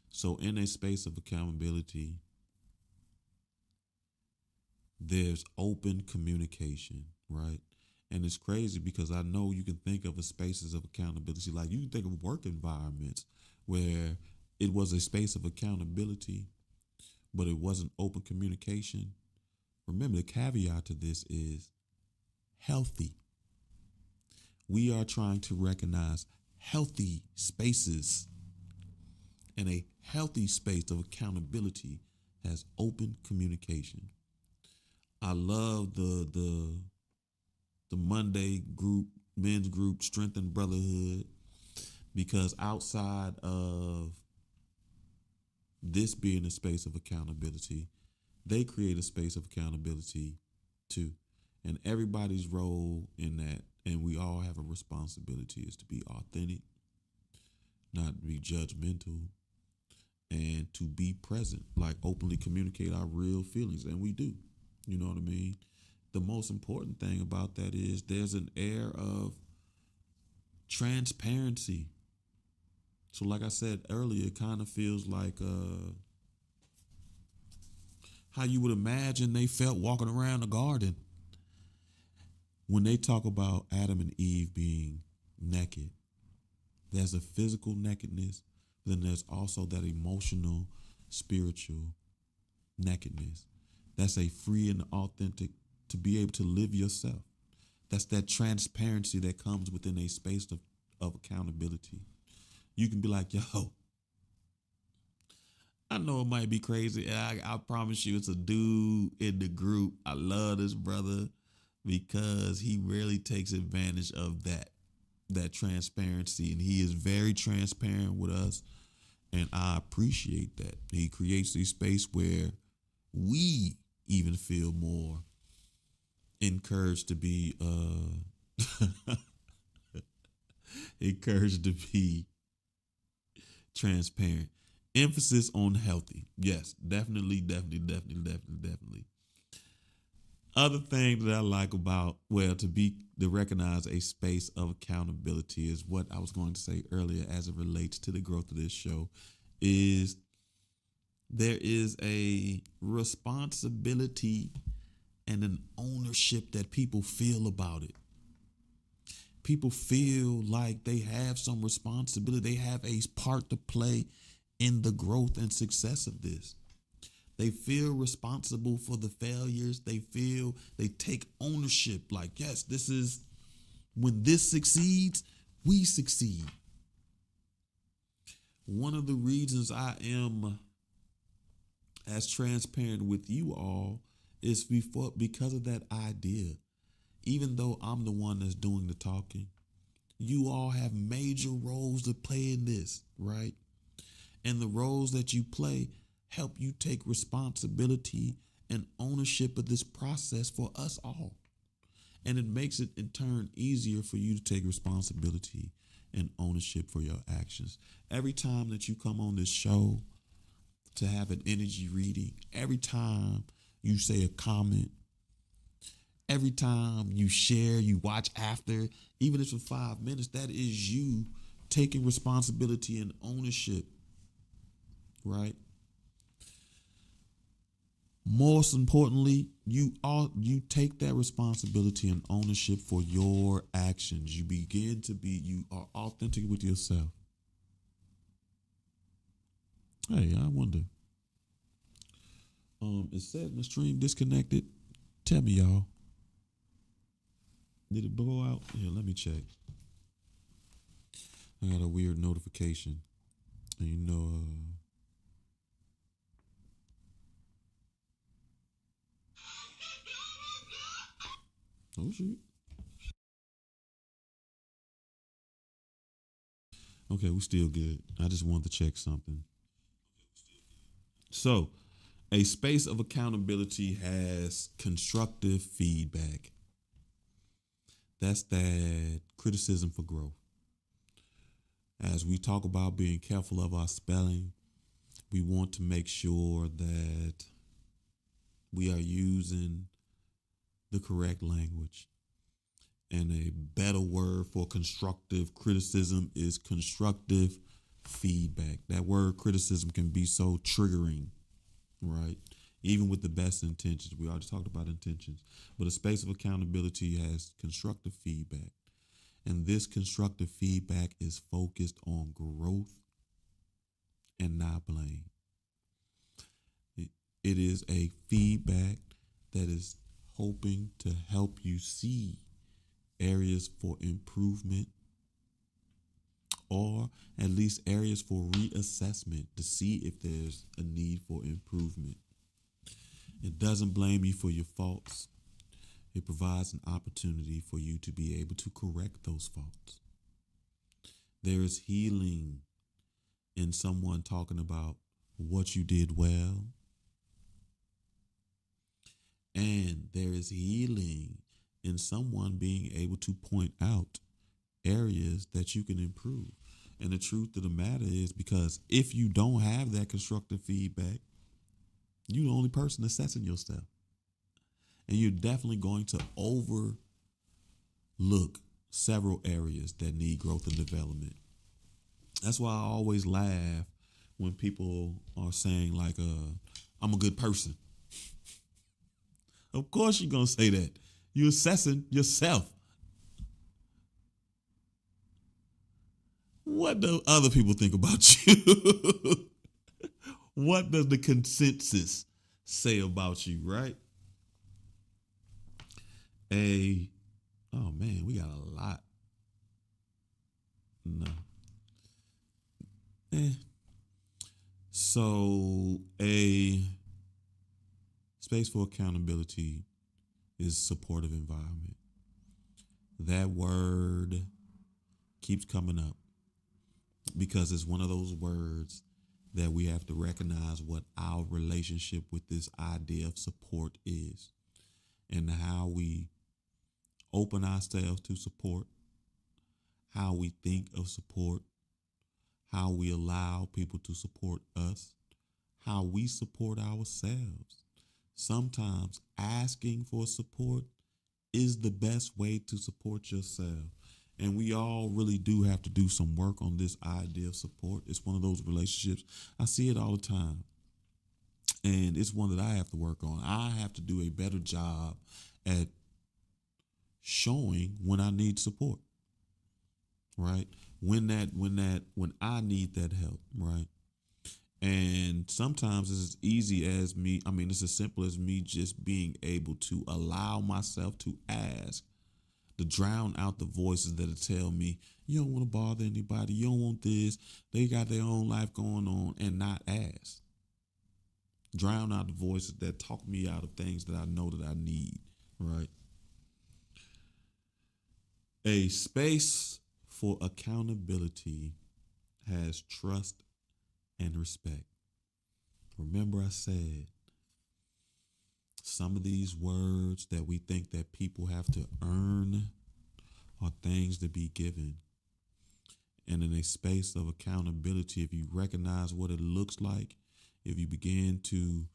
So, in a space of accountability, there's open communication, right? And it's crazy because I know you can think of a spaces of accountability, like you can think of work environments where it was a space of accountability, but it wasn't open communication. Remember, the caveat to this is healthy. We are trying to recognize healthy spaces, and a healthy space of accountability has open communication. I love the Monday group, men's group, Strength and Brotherhood, because outside of this being a space of accountability, they create a space of accountability too. And everybody's role in that, and we all have a responsibility, is to be authentic, not be judgmental, and to be present, like openly communicate our real feelings. And we do. You know what I mean? The most important thing about that is there's an air of transparency. So, like I said earlier, it kind of feels like how you would imagine they felt walking around the garden when they talk about Adam and Eve being naked. There's a physical nakedness, then there's also that emotional, spiritual nakedness. That's a free and authentic to be able to live yourself. That's that transparency that comes within a space of accountability. You can be like, yo, I know it might be crazy. I promise you, it's a dude in the group. I love this brother because he really takes advantage of that transparency, and he is very transparent with us, and I appreciate that. He creates a space where we even feel more encouraged to be encouraged to be transparent. Emphasis on healthy. Yes, definitely, definitely, definitely, definitely, definitely. Other thing that I like about, well, to recognize a space of accountability is what I was going to say earlier as it relates to the growth of this show is there is a responsibility and an ownership that people feel about it. People feel like they have some responsibility. They have a part to play in the growth and success of this. They feel responsible for the failures. They feel they take ownership. Like, yes, this is when this succeeds, we succeed. One of the reasons I am as transparent with you all is because of that idea. Even though I'm the one that's doing the talking, you all have major roles to play in this, right? And the roles that you play help you take responsibility and ownership of this process for us all. And it makes it in turn easier for you to take responsibility and ownership for your actions. Every time that you come on this show to have an energy reading, every time you say a comment, every time you share, you watch after, even if it's for 5 minutes, that is you taking responsibility and ownership, right? Most importantly, you take that responsibility and ownership for your actions. You are authentic with yourself. Hey, I wonder. It said my stream disconnected. Tell me, y'all. Did it blow out? Here, let me check. I got a weird notification. And oh shoot. Okay, we still good. I just wanted to check something. So, a space of accountability has constructive feedback. That's that criticism for growth. As we talk about being careful of our spelling, we want to make sure that we are using the correct language. And a better word for constructive criticism is constructive feedback. That word criticism can be so triggering, right? Even with the best intentions. We already talked about intentions. But a space of accountability has constructive feedback. And this constructive feedback is focused on growth and not blame. It is a feedback that is hoping to help you see areas for improvement, or at least areas for reassessment to see if there's a need for improvement. It doesn't blame you for your faults. It provides an opportunity for you to be able to correct those faults. There is healing in someone talking about what you did well, and there is healing in someone being able to point out areas that you can improve. And the truth of the matter is, because if you don't have that constructive feedback, you're the only person assessing yourself. And you're definitely going to overlook several areas that need growth and development. That's why I always laugh when people are saying, like, I'm a good person. Of course you're going to say that. You're assessing yourself. What do other people think about you? What does the consensus say about you, right? Oh man, we got a lot. No. So a space for accountability is supportive environment. That word keeps coming up because it's one of those words that we have to recognize what our relationship with this idea of support is, and how we open ourselves to support, how we think of support, how we allow people to support us, how we support ourselves. Sometimes asking for support is the best way to support yourself. And we all really do have to do some work on this idea of support. It's one of those relationships. I see it all the time. And it's one that I have to work on. I have to do a better job at showing when I need support. Right? When I need that help, right? And sometimes it's as easy as it's as simple as me just being able to allow myself to ask, to drown out the voices that tell me, you don't want to bother anybody, you don't want this, they got their own life going on, and not ask. Drown out the voices that talk me out of things that I know that I need, right? A space for accountability has trust and respect. Remember, I said some of these words that we think that people have to earn are things to be given. And in a space of accountability, if you recognize what it looks like, if you begin to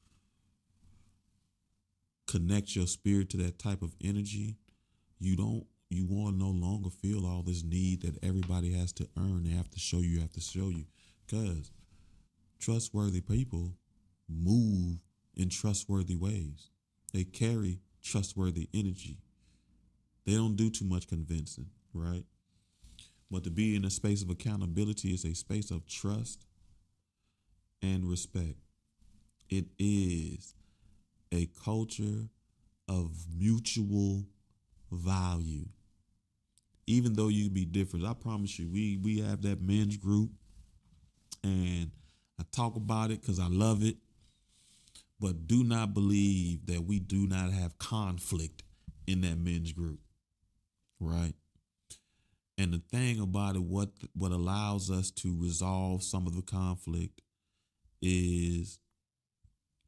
connect your spirit to that type of energy, you want to no longer feel all this need that everybody has to earn. They have to show you, because trustworthy people move in trustworthy ways. They carry trustworthy energy. They don't do too much convincing, right? But to be in a space of accountability is a space of trust and respect. It is a culture of mutual value. Even though you be different, I promise you, we have that men's group, and I talk about it because I love it. But do not believe that we do not have conflict in that men's group, right? And the thing about it, what allows us to resolve some of the conflict is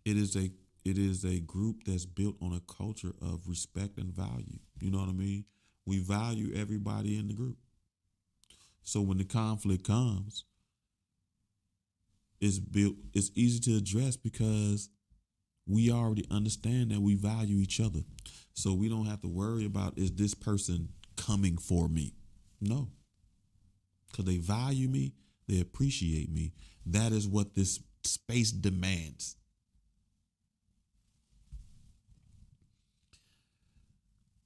it is a it is a group that's built on a culture of respect and value. You know what I mean? We value everybody in the group. So when the conflict comes, it's easy to address because we already understand that we value each other. So we don't have to worry about, is this person coming for me? No. Because they value me, they appreciate me. That is what this space demands.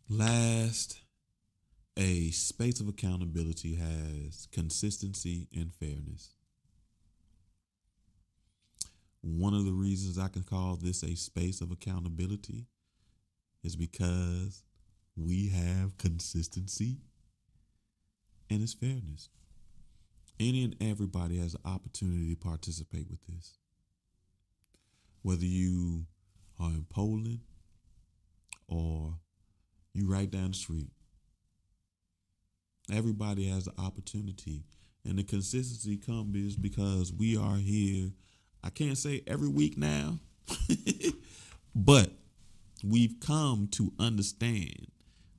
Last, a space of accountability has consistency and fairness. One of the reasons I can call this a space of accountability is because we have consistency and it's fairness. Any and everybody has the opportunity to participate with this. Whether you are in Poland or you right down the street, everybody has the opportunity. And the consistency comes because we are here, I can't say every week now, but we've come to understand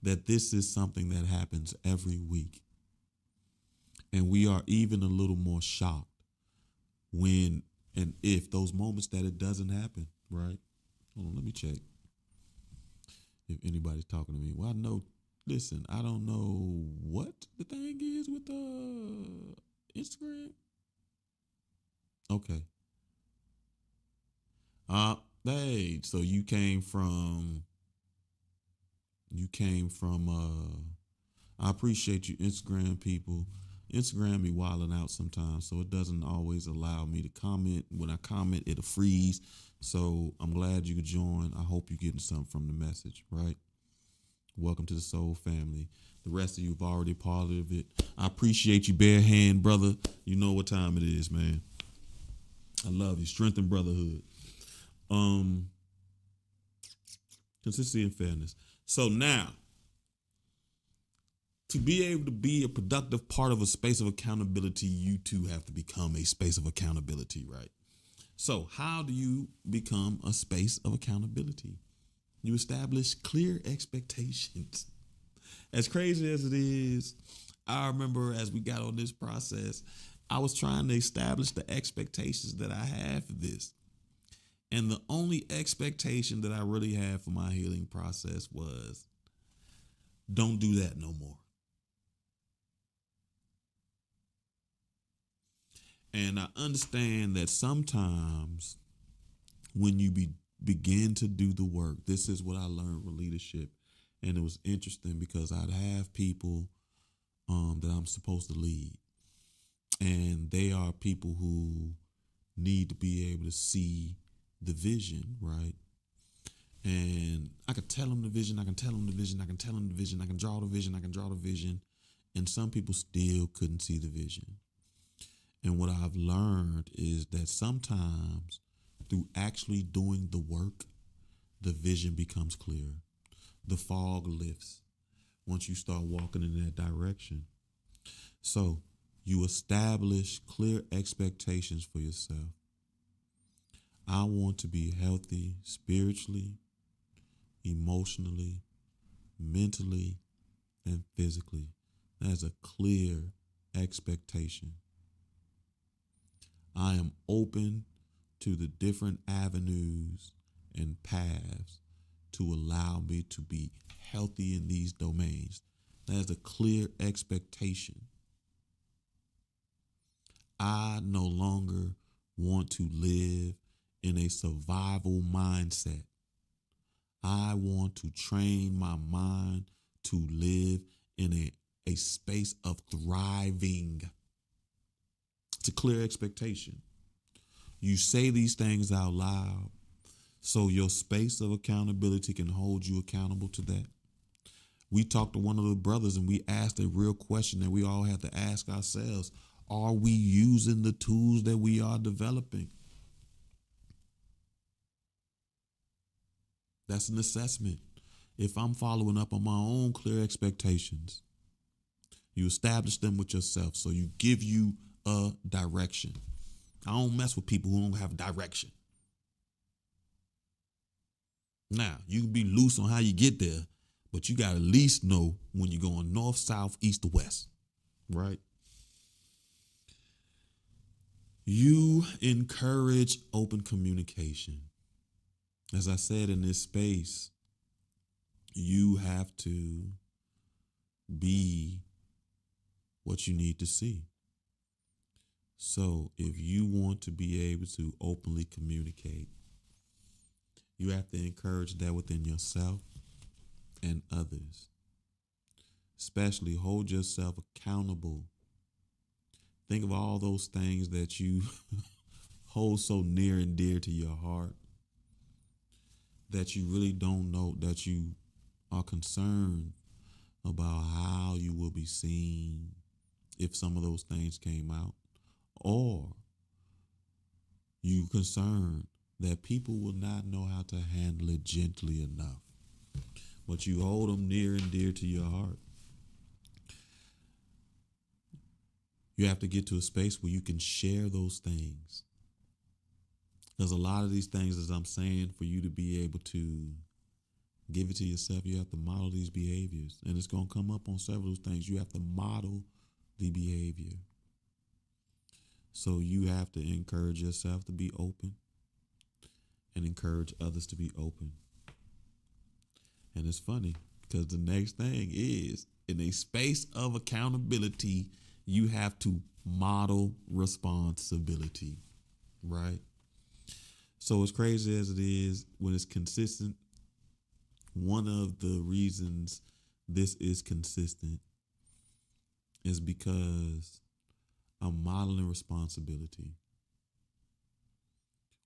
that this is something that happens every week. And we are even a little more shocked when and if those moments that it doesn't happen, right? Hold on, let me check if anybody's talking to me. Well, I know, listen, I don't know what the thing is with Instagram. Okay. Hey, so I appreciate you, Instagram people. Instagram be wilding out sometimes, so it doesn't always allow me to comment. When I comment, it'll freeze. So I'm glad you could join. I hope you're getting something from the message, right? Welcome to the Soul Family. The rest of you have already part of it. I appreciate you, bare hand brother. You know what time it is, man. I love you. Strength and brotherhood. Consistency and fairness. So now, to be able to be a productive part of a space of accountability, you too have to become a space of accountability, right? So how do you become a space of accountability? You establish clear expectations. As crazy as it is, I remember as we got on this process, I was trying to establish the expectations that I have for this. And the only expectation that I really had for my healing process was, don't do that no more. And I understand that sometimes when you begin to do the work, this is what I learned with leadership. And it was interesting because I'd have people that I'm supposed to lead. And they are people who need to be able to see the vision, right? And I could tell them the vision, I can tell them the vision, I can tell them the vision, I can draw the vision, I can draw the vision. And some people still couldn't see the vision. And what I've learned is that sometimes through actually doing the work, the vision becomes clearer. The fog lifts once you start walking in that direction. So you establish clear expectations for yourself. I want to be healthy spiritually, emotionally, mentally, and physically. That's a clear expectation. I am open to the different avenues and paths to allow me to be healthy in these domains. That's a clear expectation. I no longer want to live in a survival mindset. I want to train my mind to live in a space of thriving. It's a clear expectation. You say these things out loud so your space of accountability can hold you accountable to that. We talked to one of the brothers and we asked a real question that we all have to ask ourselves. Are we using the tools that we are developing? That's an assessment. If I'm following up on my own clear expectations, you establish them with yourself. So you give you a direction. I don't mess with people who don't have direction. Now, you can be loose on how you get there, but you got to at least know when you're going north, south, east, or west, right? You encourage open communication. As I said, in this space, you have to be what you need to see. So if you want to be able to openly communicate, you have to encourage that within yourself and others. Especially hold yourself accountable. Think of all those things that you hold so near and dear to your heart that you really don't know, that you are concerned about how you will be seen if some of those things came out, or you concerned that people will not know how to handle it gently enough, but you hold them near and dear to your heart. You have to get to a space where you can share those things. There's a lot of these things, as I'm saying, for you to be able to give it to yourself, you have to model these behaviors. And it's going to come up on several things. You have to model the behavior. So you have to encourage yourself to be open and encourage others to be open. And it's funny because the next thing is, in a space of accountability, you have to model responsibility, right? So as crazy as it is, when it's consistent, one of the reasons this is consistent is because I'm modeling responsibility.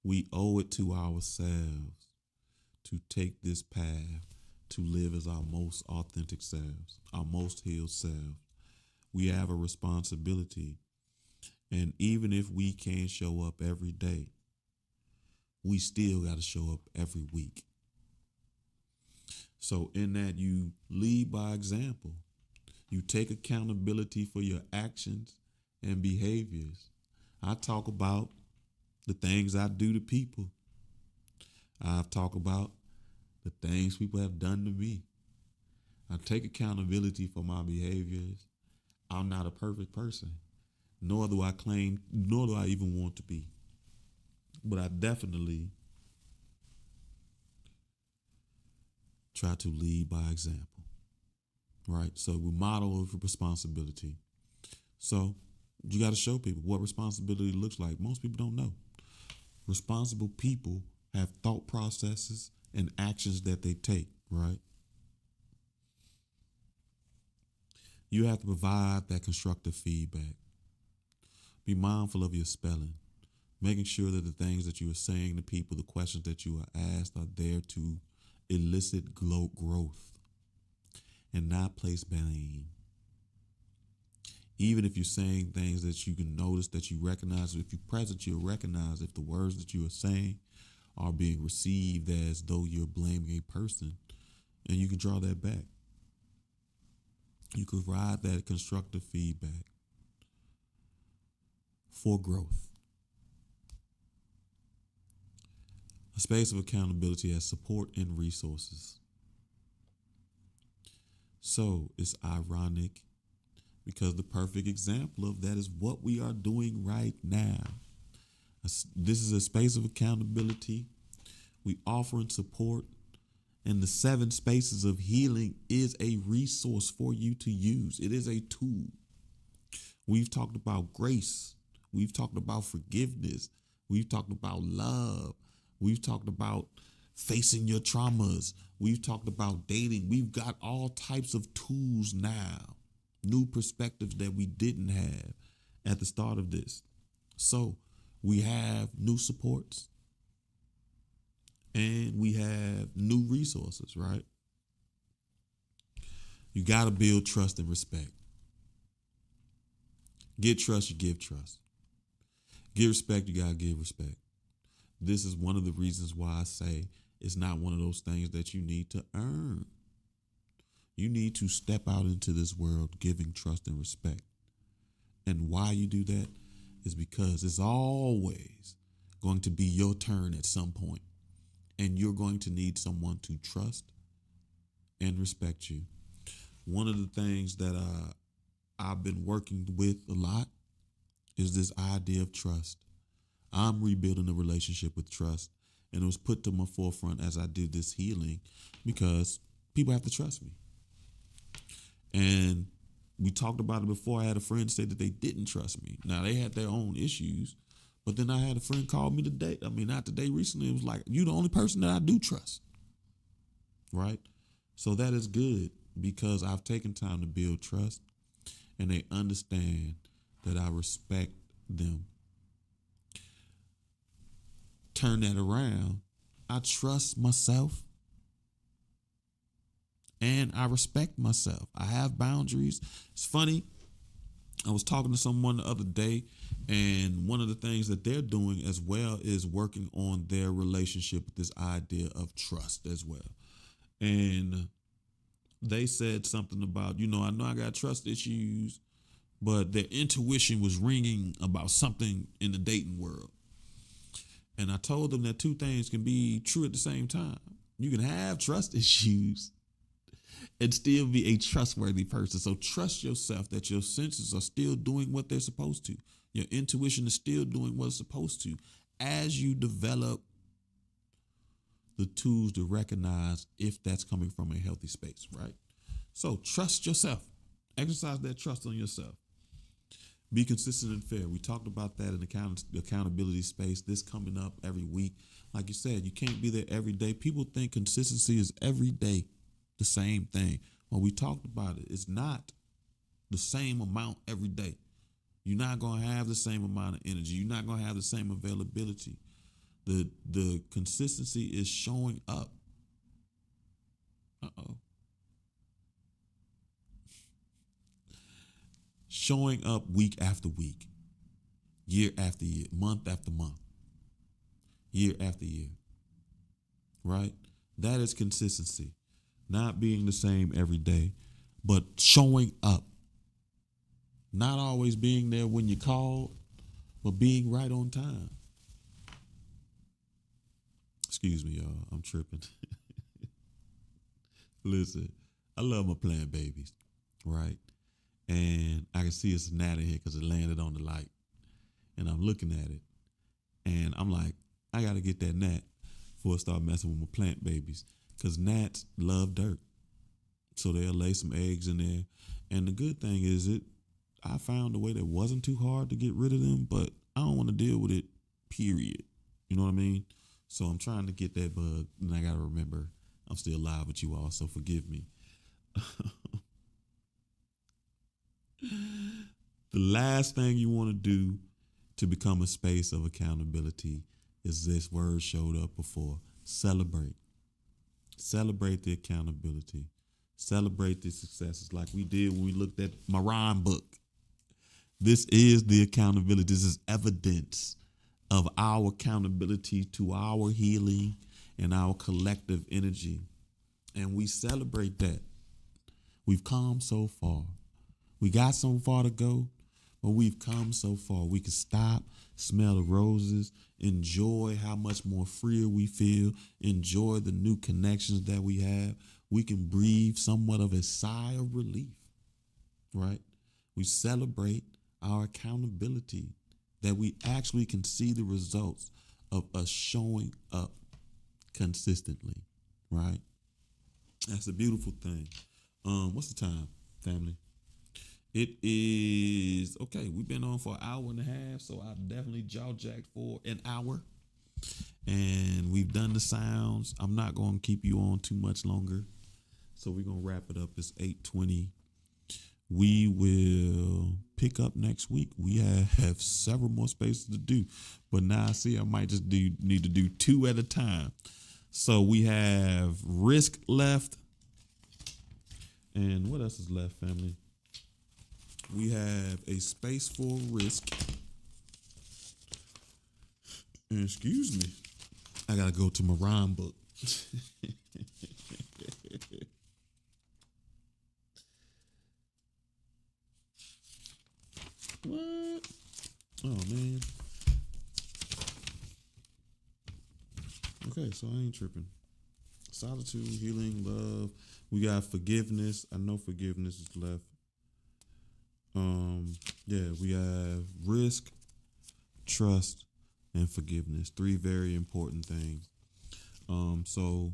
We owe it to ourselves to take this path to live as our most authentic selves, our most healed selves. We have a responsibility. And even if we can't show up every day, we still got to show up every week. So in that, you lead by example. You take accountability for your actions and behaviors. I talk about the things I do to people. I've talked about the things people have done to me. I take accountability for my behaviors. I'm not a perfect person, nor do I claim, nor do I even want to be. But I definitely try to lead by example, right? So we model responsibility. So you got to show people what responsibility looks like. Most people don't know. Responsible people have thought processes and actions that they take, right? You have to provide that constructive feedback. Be mindful of your spelling, making sure that the things that you are saying to people, the questions that you are asked, are there to elicit growth and not place blame. Even if you're saying things that you can notice, that you recognize, if you're present, you'll recognize if the words that you are saying are being received as though you're blaming a person, and you can draw that back. You can provide that constructive feedback for growth. A space of accountability has support and resources. So it's ironic because the perfect example of that is what we are doing right now. This is a space of accountability. We offering support, and the 7 spaces of healing is a resource for you to use. It is a tool. We've talked about grace. We've talked about forgiveness. We've talked about love. We've talked about facing your traumas. We've talked about dating. We've got all types of tools now, new perspectives that we didn't have at the start of this. So we have new supports and we have new resources, right? You got to build trust and respect. Get trust, you give trust. Give respect, you got to give respect. This is one of the reasons why I say it's not one of those things that you need to earn. You need to step out into this world giving trust and respect. And why you do that is because it's always going to be your turn at some point. And you're going to need someone to trust and respect you. One of the things that I've been working with a lot is this idea of trust. I'm rebuilding a relationship with trust. And it was put to my forefront as I did this healing because people have to trust me. And we talked about it before. I had a friend say that they didn't trust me. Now, they had their own issues. But then I had a friend call me today. Not today, recently. It was like, you're the only person that I do trust. Right? So that is good because I've taken time to build trust. And they understand that I respect them. Turn that around. I trust myself and I respect myself. I have boundaries. It's funny. I was talking to someone the other day, and one of the things that they're doing as well is working on their relationship with this idea of trust as well. And they said something about, I know I got trust issues, but their intuition was ringing about something in the dating world. And I told them that two things can be true at the same time. You can have trust issues and still be a trustworthy person. So trust yourself that your senses are still doing what they're supposed to. Your intuition is still doing what it's supposed to as you develop the tools to recognize if that's coming from a healthy space, right? So trust yourself. Exercise that trust on yourself. Be consistent and fair. We talked about that in the accountability space. This coming up every week. Like you said, you can't be there every day. People think consistency is every day the same thing. When we talked about it, it's not the same amount every day. You're not going to have the same amount of energy. You're not going to have the same availability. The consistency is showing up. Showing up week after week, year after year, month after month, year after year, right? That is consistency. Not being the same every day, but showing up. Not always being there when you called, but being right on time. Excuse me, y'all. I'm tripping. Listen, I love my plant babies, right? And I can see it's a gnat in here because it landed on the light. And I'm looking at it. And I'm like, I got to get that gnat before I start messing with my plant babies. Because gnats love dirt. So they'll lay some eggs in there. And the good thing is I found a way that wasn't too hard to get rid of them. But I don't want to deal with it, period. You know what I mean? So I'm trying to get that bug. And I got to remember I'm still live with you all. So forgive me. The last thing you want to do to become a space of accountability is this word showed up before. Celebrate. Celebrate the accountability. Celebrate the successes like we did when we looked at my rhyme book. This is the accountability. This is evidence of our accountability to our healing and our collective energy. And we celebrate that. We've come so far. We got so far to go, but we've come so far. We can stop, smell the roses, enjoy how much more freer we feel, enjoy the new connections that we have. We can breathe somewhat of a sigh of relief, right? We celebrate our accountability, that we actually can see the results of us showing up consistently, right? That's a beautiful thing. What's the time, family? It is okay. We've been on for an hour and a half, so I definitely jaw jacked for an hour. And we've done the sounds. I'm not going to keep you on too much longer. So we're going to wrap it up. It's 8:20. We will pick up next week. We have several more spaces to do. But now I see I might just need to do two at a time. So we have risk left. And what else is left, family? We have a space for risk. And excuse me. I gotta go to my rhyme book. What? Oh man. Okay, so I ain't tripping. Solitude, healing, love. We got forgiveness. I know forgiveness is left. Yeah, we have risk, trust, and forgiveness. Three very important things. So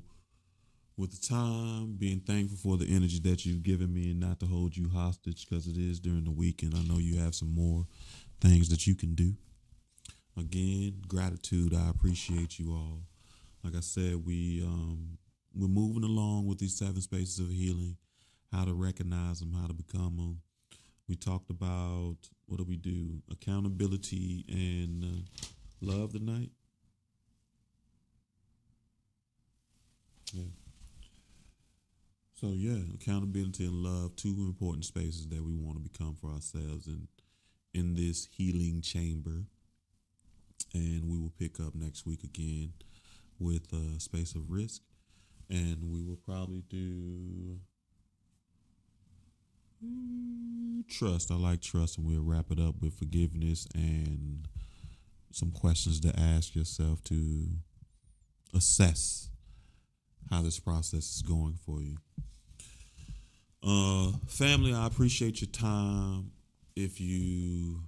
with the time, being thankful for the energy that you've given me and not to hold you hostage because it is during the week and I know you have some more things that you can do. Again, gratitude. I appreciate you all. Like I said, we're moving along with these seven spaces of healing, how to recognize them, how to become them. We talked about what do we do? Accountability and love tonight. Yeah. So yeah, accountability and love, two important spaces that we want to become for ourselves and in this healing chamber. And we will pick up next week again with a space of risk. And we will probably do trust. I like trust, and we'll wrap it up with forgiveness and some questions to ask yourself to assess how this process is going for you. Family, I appreciate your time. If you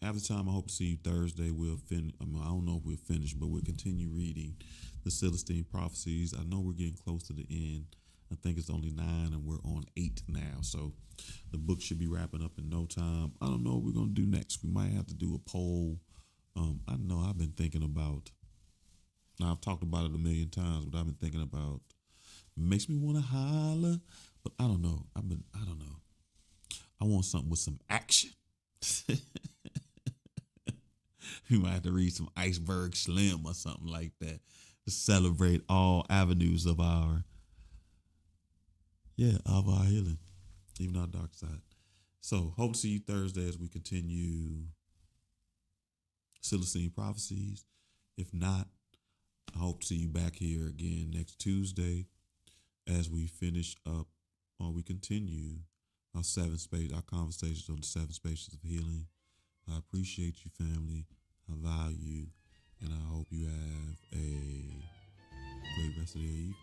have the time, I hope to see you Thursday. We'll finish. I don't know if we'll finish, but we'll continue reading the Celestine prophecies. I know we're getting close to the end. I think it's only 9, and we're on 8 now. So the book should be wrapping up in no time. I don't know what we're gonna do next. We might have to do a poll. I know I've been thinking about. Now I've talked about it a million times, but I've been thinking about. Makes me want to holler, but I don't know. I don't know. I want something with some action. We might have to read some Iceberg Slim or something like that to celebrate all avenues of our healing, even our dark side. So hope to see you Thursday as we continue Celestine prophecies. If not, I hope to see you back here again next Tuesday as we finish up or we continue our conversations on the 7 spaces of healing. I appreciate you, family. I value you, and I hope you have a great rest of the evening.